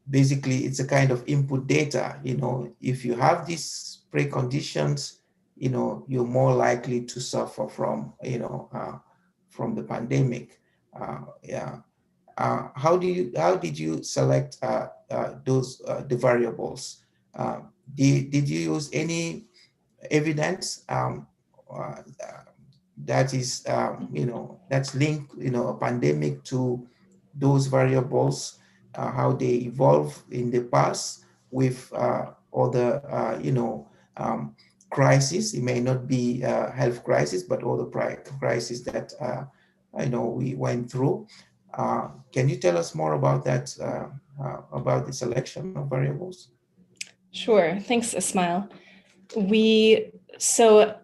basically, it's a kind of input data. If you have these preconditions, you're more likely to suffer from, from the pandemic. Yeah. How did you select those the variables? Did you use any evidence that is that's linked a pandemic to those variables, how they evolve in the past with other crises? It may not be health crisis, but other crises that we went through. Can you tell us more about that, about the selection of variables? Sure. Thanks, Ismail. We started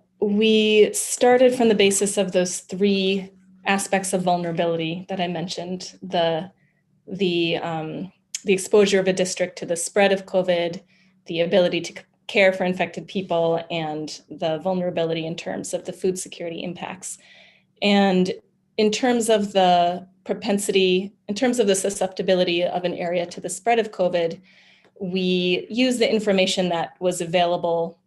from the basis of those three aspects of vulnerability that I mentioned: the exposure of a district to the spread of COVID, the ability to care for infected people, and the vulnerability in terms of the food security impacts. And in terms of the propensity, in terms of the susceptibility of an area to the spread of COVID, we used the information that was available,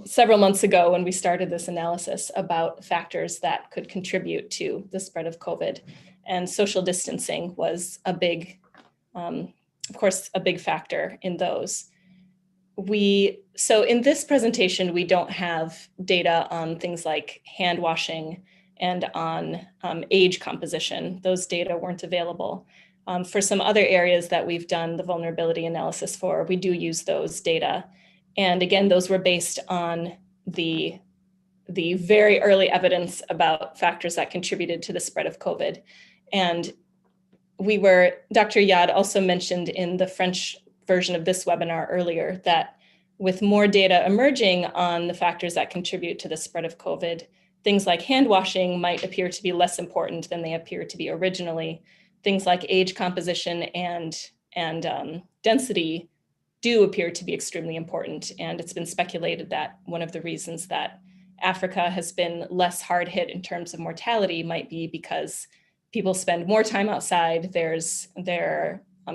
several months ago when we started this analysis about factors that could contribute to the spread of COVID. And social distancing was a big, of course, a big factor in those. So in this presentation, we don't have data on things like hand washing and on age composition. Those data weren't available. For some other areas that we've done the vulnerability analysis for, we do use those data. And again, those were based on the very early evidence about factors that contributed to the spread of COVID. And Dr. Yad also mentioned in the French version of this webinar earlier that with more data emerging on the factors that contribute to the spread of COVID, things like hand washing might appear to be less important than they appear to be originally. Things like age composition and density do appear to be extremely important. And it's been speculated that one of the reasons that Africa has been less hard hit in terms of mortality might be because people spend more time outside. There's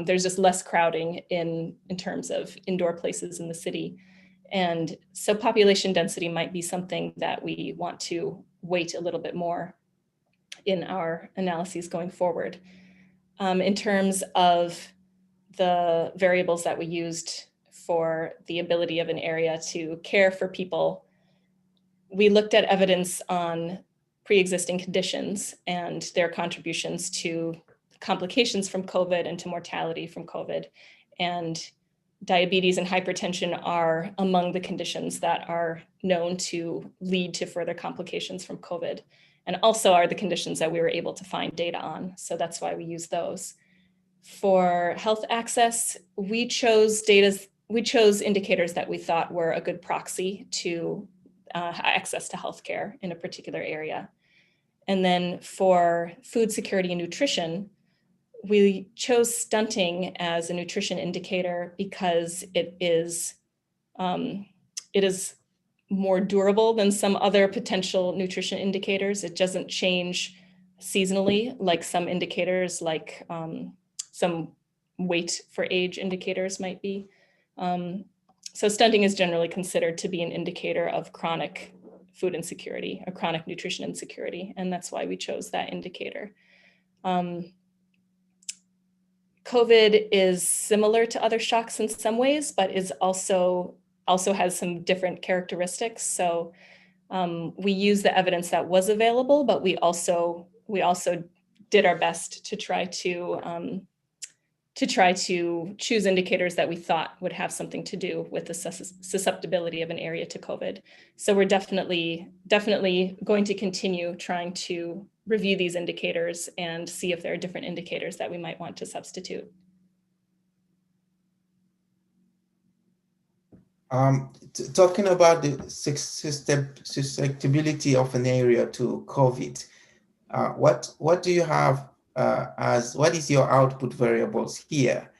just less crowding in terms of indoor places in the city. And so population density might be something that we want to weight a little bit more in our analyses going forward. In terms of the variables that we used for the ability of an area to care for people, we looked at evidence on pre-existing conditions and their contributions to complications from COVID and to mortality from COVID. And diabetes and hypertension are among the conditions that are known to lead to further complications from COVID, and also are the conditions that we were able to find data on. So that's why we use those. For health access, we chose indicators that we thought were a good proxy to access to healthcare in a particular area. And then for food security and nutrition, we chose stunting as a nutrition indicator because it is more durable than some other potential nutrition indicators. It doesn't change seasonally like some indicators, like some weight for age indicators might be. So stunting is generally considered to be an indicator of chronic food insecurity or chronic nutrition insecurity, and that's why we chose that indicator. COVID is similar to other shocks in some ways, but is also has some different characteristics. So we use the evidence that was available, but we also did our best to try to try to choose indicators that we thought would have something to do with the susceptibility of an area to COVID. So we're definitely going to continue trying to review these indicators and see if there are different indicators that we might want to substitute. Talking about the susceptibility of an area to COVID, what do you have what is your output variables here?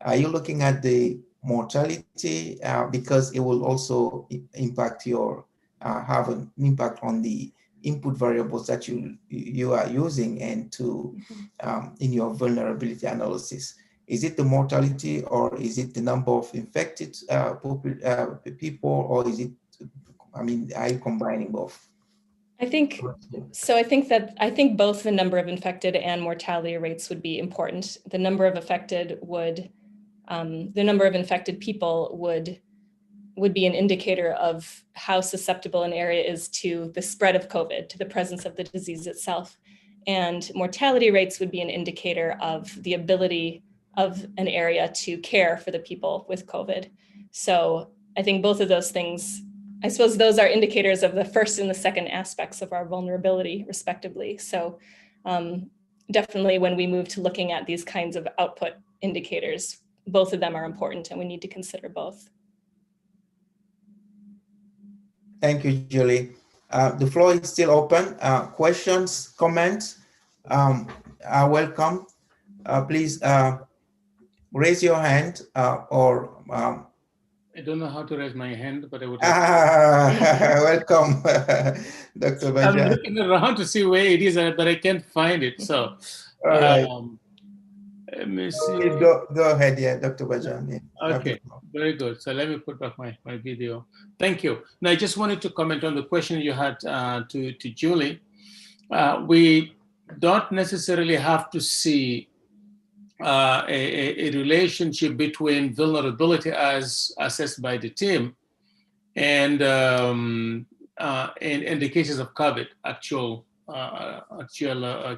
Are you looking at the mortality because it will also impact your have an impact on the input variables that you are using and to in your vulnerability analysis? Is it the mortality, or is it the number of infected people, or is it, I mean, are you combining both? I think both the number of infected and mortality rates would be important. The number of infected people would be an indicator of how susceptible an area is to the spread of COVID, to the presence of the disease itself. And mortality rates would be an indicator of the ability of an area to care for the people with COVID. So I think both of those things, I suppose those are indicators of the first and the second aspects of our vulnerability, respectively. So definitely when we move to looking at these kinds of output indicators, both of them are important and we need to consider both. Thank you, Julie. The floor is still open. Questions, comments are welcome. Please raise your hand or I don't know how to raise my hand, but I would welcome, Dr. Bajan. I'm looking around to see where it is, but I can't find it. So, all right. Let me see. Please go ahead, yeah, Dr. Bajan. Yeah. Okay, very good. So let me put back my video. Thank you. Now, I just wanted to comment on the question you had to Julie. We don't necessarily have to see a relationship between vulnerability as assessed by the team and in the cases of COVID, actual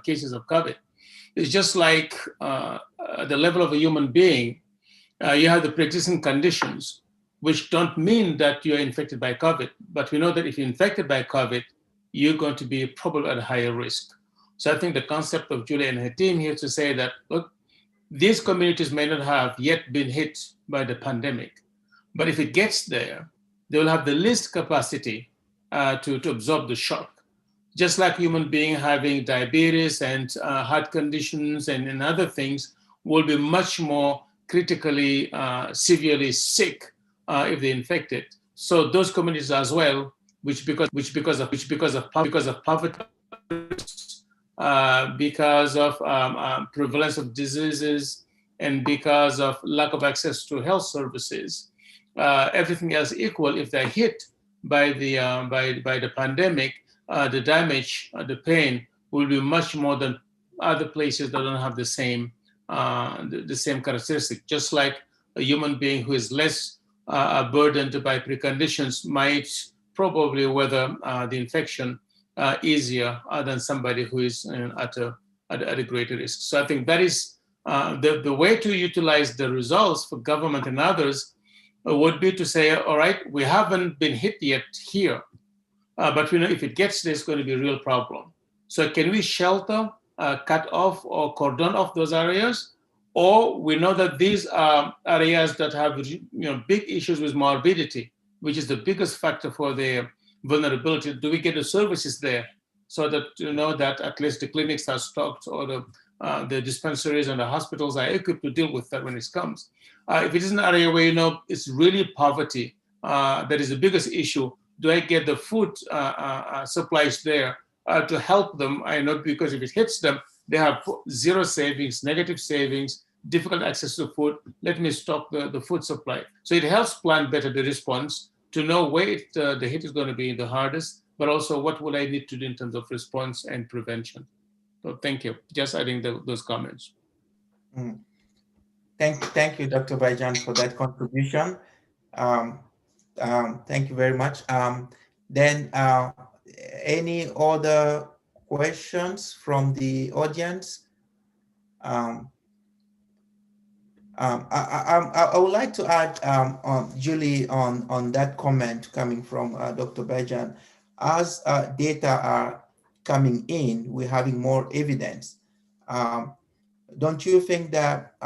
cases of COVID. It's just like at the level of a human being, you have the pre-existing conditions, which don't mean that you're infected by COVID, but we know that if you're infected by COVID, you're going to be probably at a higher risk. So I think the concept of Julie and her team here to say that, look, these communities may not have yet been hit by the pandemic, but if it gets there, they will have the least capacity to absorb the shock. Just like human being having diabetes and heart conditions and other things will be much more critically, severely sick if they're infected. So those communities as well, which because of poverty, because of prevalence of diseases, and because of lack of access to health services, everything else equal, if they're hit by the pandemic, the damage, the pain will be much more than other places that don't have the same characteristic. Just like a human being who is less burdened by preconditions might probably weather the infection easier than somebody who is at a greater risk. So I think that is the way to utilize the results for government and others would be to say, all right, we haven't been hit yet here, but we know if it gets there, it's going to be a real problem. So can we shelter, cut off, or cordon off those areas? Or we know that these are areas that have big issues with morbidity, which is the biggest factor for their vulnerability. Do we get the services there so that that at least the clinics are stocked, or the dispensaries and the hospitals are equipped to deal with that when it comes? If it is an area where it's really poverty that is the biggest issue, do I get the food supplies there to help them? I know, because if it hits them, they have zero savings, negative savings, difficult access to food. Let me stop the food supply. So it helps plan better the response, to know where the hit is going to be the hardest, but also what will I need to do in terms of response and prevention. So thank you. Just adding those comments. Thank you, Dr. Bajan, for that contribution. Thank you very much. Then any other questions from the audience? I would like to add, Julie, on that comment coming from Dr. Bajan. As data are coming in, we're having more evidence. Don't you think that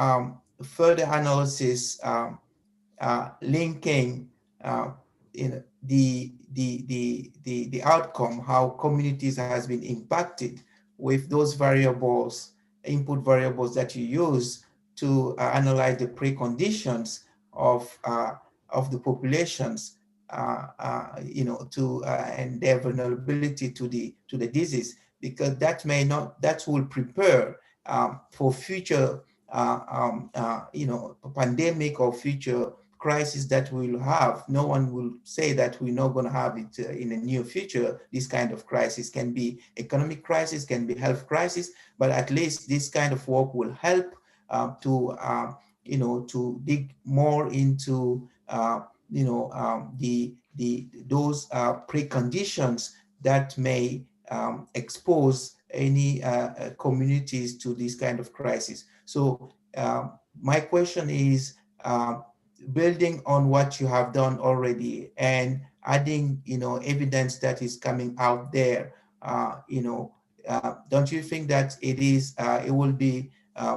further analysis linking in the outcome, how communities has been impacted with those variables, input variables that you use to analyze the preconditions of the populations, and their vulnerability to the disease, because that will prepare for future, pandemic or future crisis that we'll have. No one will say that we're not going to have it in the near future. This kind of crisis can be economic crisis, can be health crisis, but at least this kind of work will help to dig more into those preconditions that may expose any communities to this kind of crisis. So my question is, building on what you have done already and adding, evidence that is coming out there, don't you think that it will be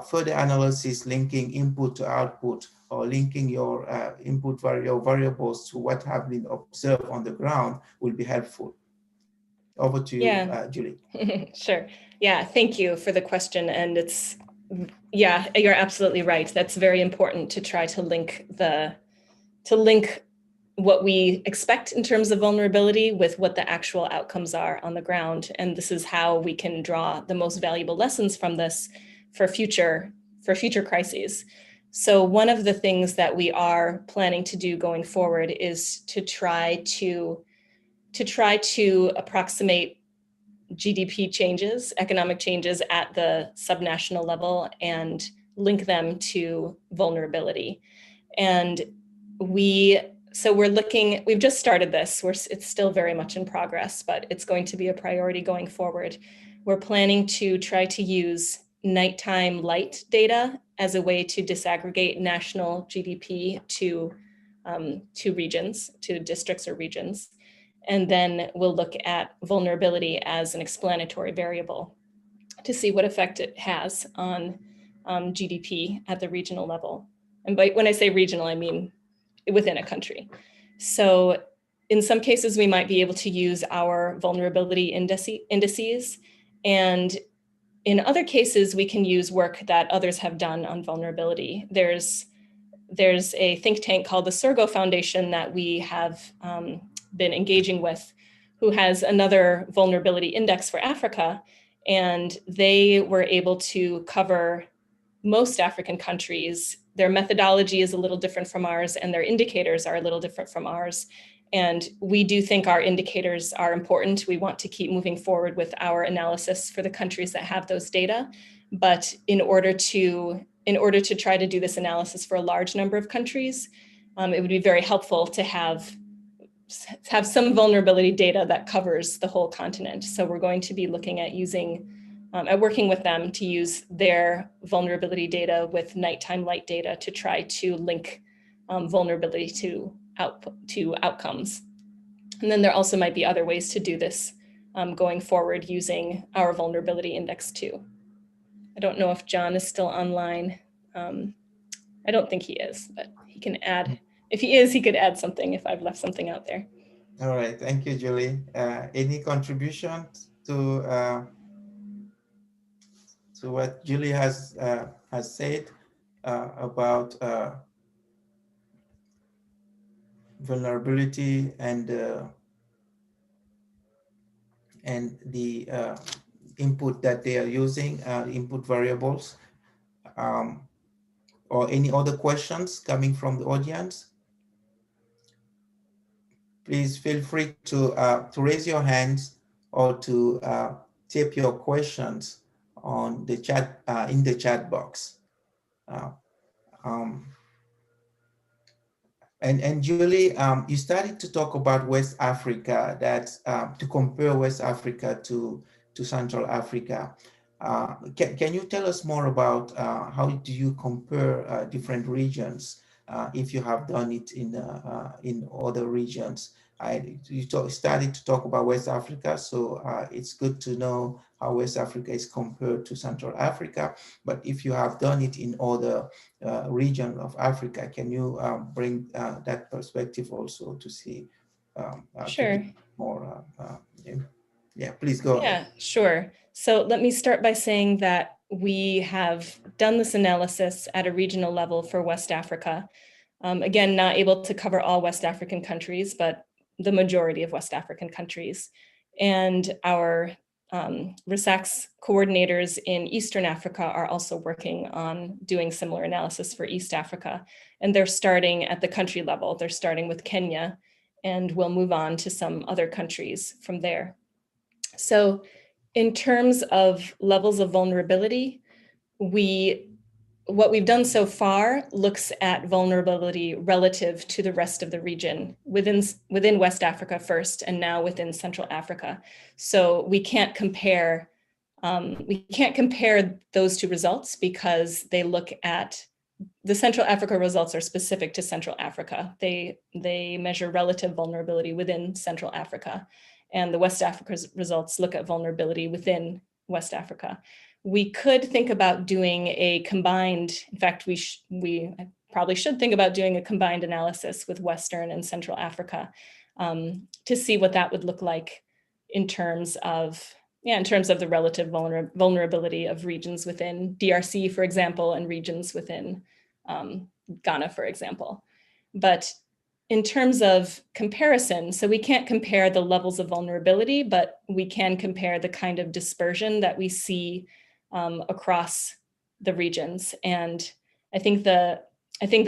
further analysis linking input to output, or linking your your variables to what have been observed on the ground will be helpful? Over to you, Julie. Sure. Yeah, thank you for the question. And yeah, you're absolutely right. That's very important to try to link what we expect in terms of vulnerability with what the actual outcomes are on the ground. And this is how we can draw the most valuable lessons from this for future crises. So one of the things that we are planning to do going forward is to try to approximate GDP changes, economic changes at the subnational level, and link them to vulnerability. And we've just started this. It's still very much in progress, but it's going to be a priority going forward. We're planning to try to use nighttime light data as a way to disaggregate national GDP to regions, to districts or regions. And then we'll look at vulnerability as an explanatory variable to see what effect it has on GDP at the regional level. And when I say regional, I mean within a country. So in some cases, we might be able to use our vulnerability indices. And in other cases, we can use work that others have done on vulnerability. There's a think tank called the Sergo Foundation that we have been engaging with, who has another vulnerability index for Africa. And they were able to cover most African countries. Their methodology is a little different from ours, and their indicators are a little different from ours. And we do think our indicators are important. We want to keep moving forward with our analysis for the countries that have those data. But in order to try to do this analysis for a large number of countries, it would be very helpful to have some vulnerability data that covers the whole continent. So we're going to be looking at working with them to use their vulnerability data with nighttime light data to try to link vulnerability to outcomes. And then there also might be other ways to do this going forward using our vulnerability index too. I don't know if John is still online. I don't think he is, but he can add. If he is, he could add something if I've left something out there. All right, thank you, Julie. Any contribution to what Julie has said about vulnerability and the input that they are using, input variables, or any other questions coming from the audience? Please feel free to raise your hands or to type your questions on the chat, in the chat box. And Julie, you started to talk about West Africa, that to compare West Africa to Central Africa. Can you tell us more about how do you compare different regions if you have done it in other regions? Started to talk about West Africa, so it's good to know how West Africa is compared to Central Africa. But if you have done it in other regions of Africa, can you bring that perspective also to see to Sure. get more? Yeah, please go ahead. Yeah, sure. So let me start by saying that we have done this analysis at a regional level for West Africa. Again, not able to cover all West African countries, but the majority of West African countries. And our RISACS coordinators in Eastern Africa are also working on doing similar analysis for East Africa. And they're starting at the country level. They're starting with Kenya, and we'll move on to some other countries from there. So in terms of levels of vulnerability, what we've done so far looks at vulnerability relative to the rest of the region within West Africa first, and now within Central Africa. So we can't compare those two results because they look at the Central Africa results are specific to Central Africa. They measure relative vulnerability within Central Africa, and the West Africa's results look at vulnerability within West Africa. We could think about doing a combined, in fact, we probably should think about doing a combined analysis with Western and Central Africa to see what that would look like in terms of the relative vulnerability of regions within DRC, for example, and regions within Ghana, for example. But in terms of comparison, so we can't compare the levels of vulnerability, but we can compare the kind of dispersion that we see across the regions. And I think the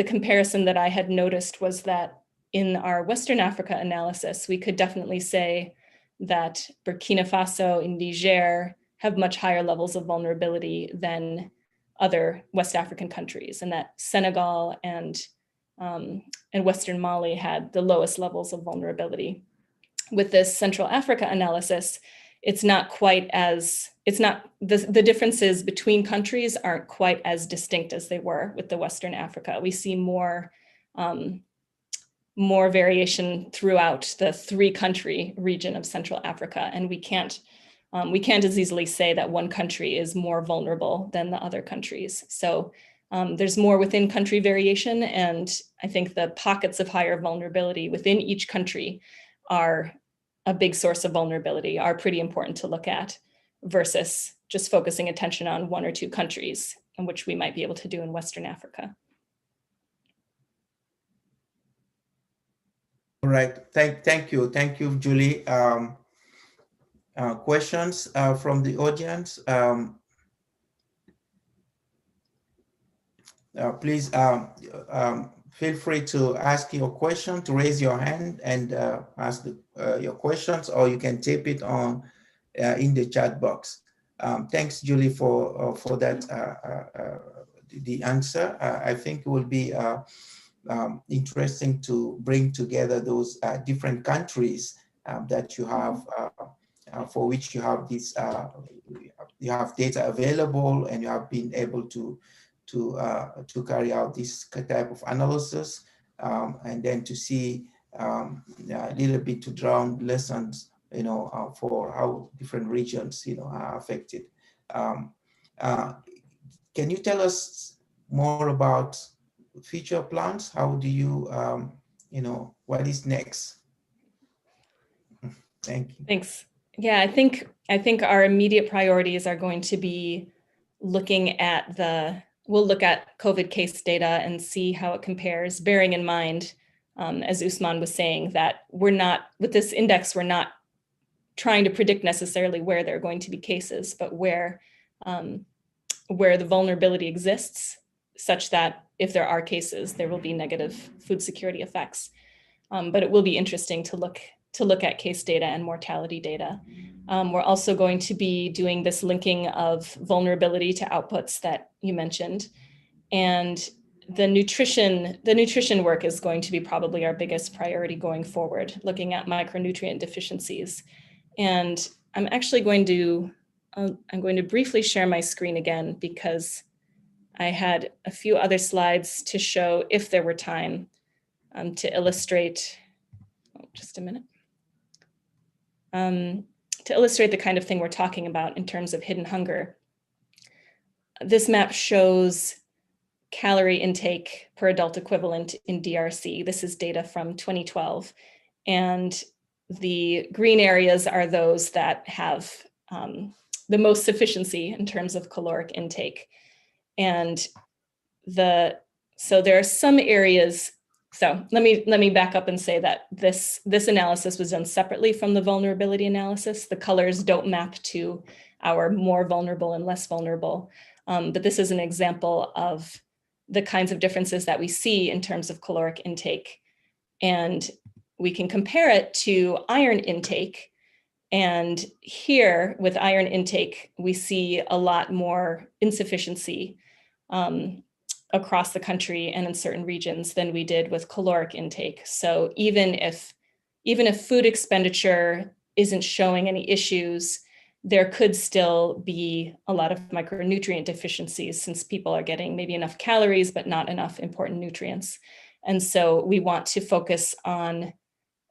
comparison that I had noticed was that in our Western Africa analysis, we could definitely say that Burkina Faso and Niger have much higher levels of vulnerability than other West African countries, and that Senegal and Western Mali had the lowest levels of vulnerability. With this Central Africa analysis, the differences between countries aren't quite as distinct as they were with the Western Africa. We see more variation throughout the 3-country region of Central Africa, and we can't as easily say that one country is more vulnerable than the other countries. So there's more within country variation, and I think the pockets of higher vulnerability within each country are a big source of vulnerability, are pretty important to look at, versus just focusing attention on 1 or 2 countries, in which we might be able to do in Western Africa. All right, thank you, Julie. Questions from the audience? Please feel free to ask your question, to raise your hand and ask your questions, or you can type it on in the chat box. Thanks, Julie, for that the answer. I think it will be interesting to bring together those different countries that you have, for which you have this, you have data available, and you have been able to carry out this type of analysis, and then to see a little bit, to draw on lessons, for how different regions, are affected. Can you tell us more about future plans? How do you, what is next? Thank you. Thanks. Yeah, I think our immediate priorities are going to be looking at we'll look at COVID case data and see how it compares, bearing in mind, as Usman was saying, that with this index, we're not trying to predict necessarily where there are going to be cases, but where the vulnerability exists, such that if there are cases, there will be negative food security effects. But it will be interesting to look at case data and mortality data. We're also going to be doing this linking of vulnerability to outputs that you mentioned. And the nutrition work is going to be probably our biggest priority going forward, looking at micronutrient deficiencies. And I'm actually going to I'm going to briefly share my screen again because I had a few other slides to show if there were time to illustrate, just a minute, to illustrate the kind of thing we're talking about in terms of hidden hunger. This map shows calorie intake per adult equivalent in DRC. This is data from 2012. And the green areas are those that have the most sufficiency in terms of caloric intake. And so there are some areas, so let me back up and say that this analysis was done separately from the vulnerability analysis. The colors don't map to our more vulnerable and less vulnerable, but this is an example of the kinds of differences that we see in terms of caloric intake. And we can compare it to iron intake. And here with iron intake, we see a lot more insufficiency across the country and in certain regions than we did with caloric intake. So even if food expenditure isn't showing any issues, there could still be a lot of micronutrient deficiencies since people are getting maybe enough calories, but not enough important nutrients. And so we want to focus on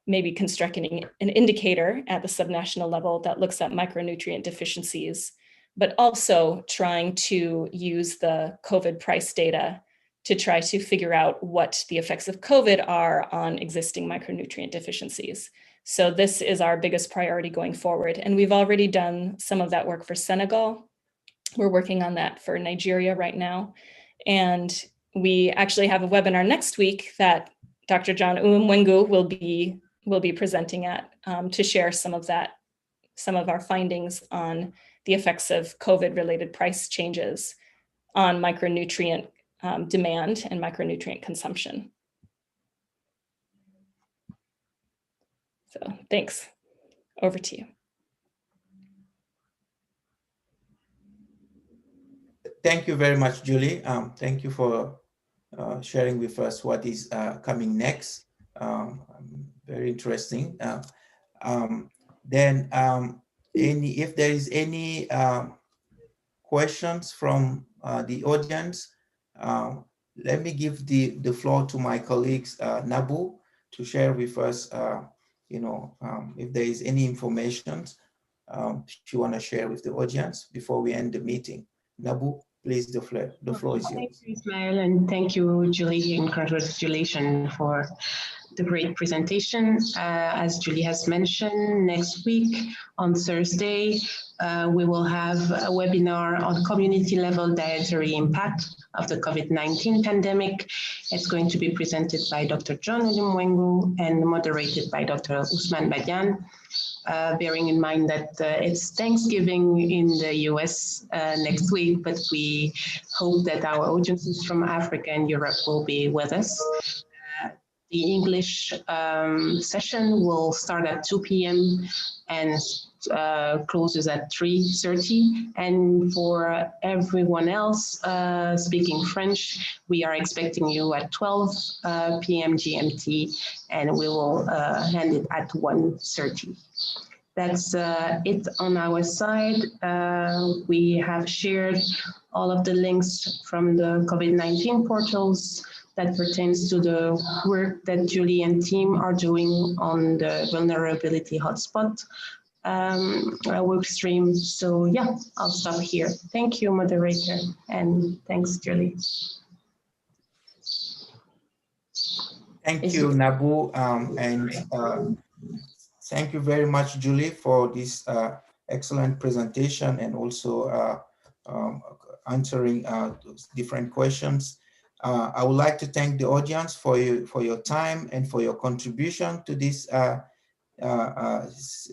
maybe constructing an indicator at the subnational level that looks at micronutrient deficiencies, but also trying to use the COVID price data to try to figure out what the effects of COVID are on existing micronutrient deficiencies. So this is our biggest priority going forward. And we've already done some of that work for Senegal. We're working on that for Nigeria right now. And we actually have a webinar next week that Dr. John Umwengu will be presenting at to share some of our findings on the effects of COVID-related price changes on micronutrient demand and micronutrient consumption. So thanks. Over to you. Thank you very much, Julie. Thank you for sharing with us what is coming next. Very interesting. If there is any questions from the audience, let me give the floor to my colleagues, Nabu, to share with us, if there is any information you want to share with the audience before we end the meeting. Nabu, please, the floor is yours. Thank you, Ismail, and thank you, Julie, and congratulations for the great presentation. As Julie has mentioned, next week on Thursday, we will have a webinar on community-level dietary impact of the COVID-19 pandemic. It's going to be presented by Dr. John Umwengu and moderated by Dr. Ousmane Badiane. Bearing in mind that it's Thanksgiving in the US next week, but we hope that our audiences from Africa and Europe will be with us. The English session will start at 2 p.m. and closes at 3:30. And for everyone else speaking French, we are expecting you at 12 p.m. GMT, and we will end it at 1:30. That's it on our side. We have shared all of the links from the COVID-19 portals that pertains to the work that Julie and team are doing on the Vulnerability Hotspot work stream. So yeah, I'll stop here. Thank you, moderator, and thanks, Julie. Thank you, Nabu, thank you very much, Julie, for this excellent presentation and also answering different questions. I would like to thank the audience for your time and for your contribution to this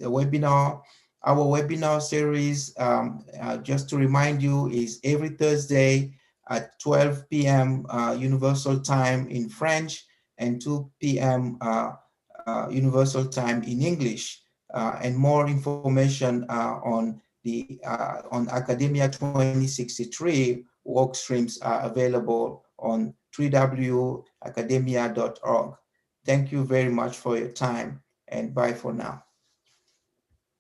webinar. Our webinar series, just to remind you, is every Thursday at 12 p.m. Universal Time in French and 2 p.m. Universal Time in English. And more information on Academia 2063 work streams are available on www.academia.org. Thank you very much for your time, and bye for now.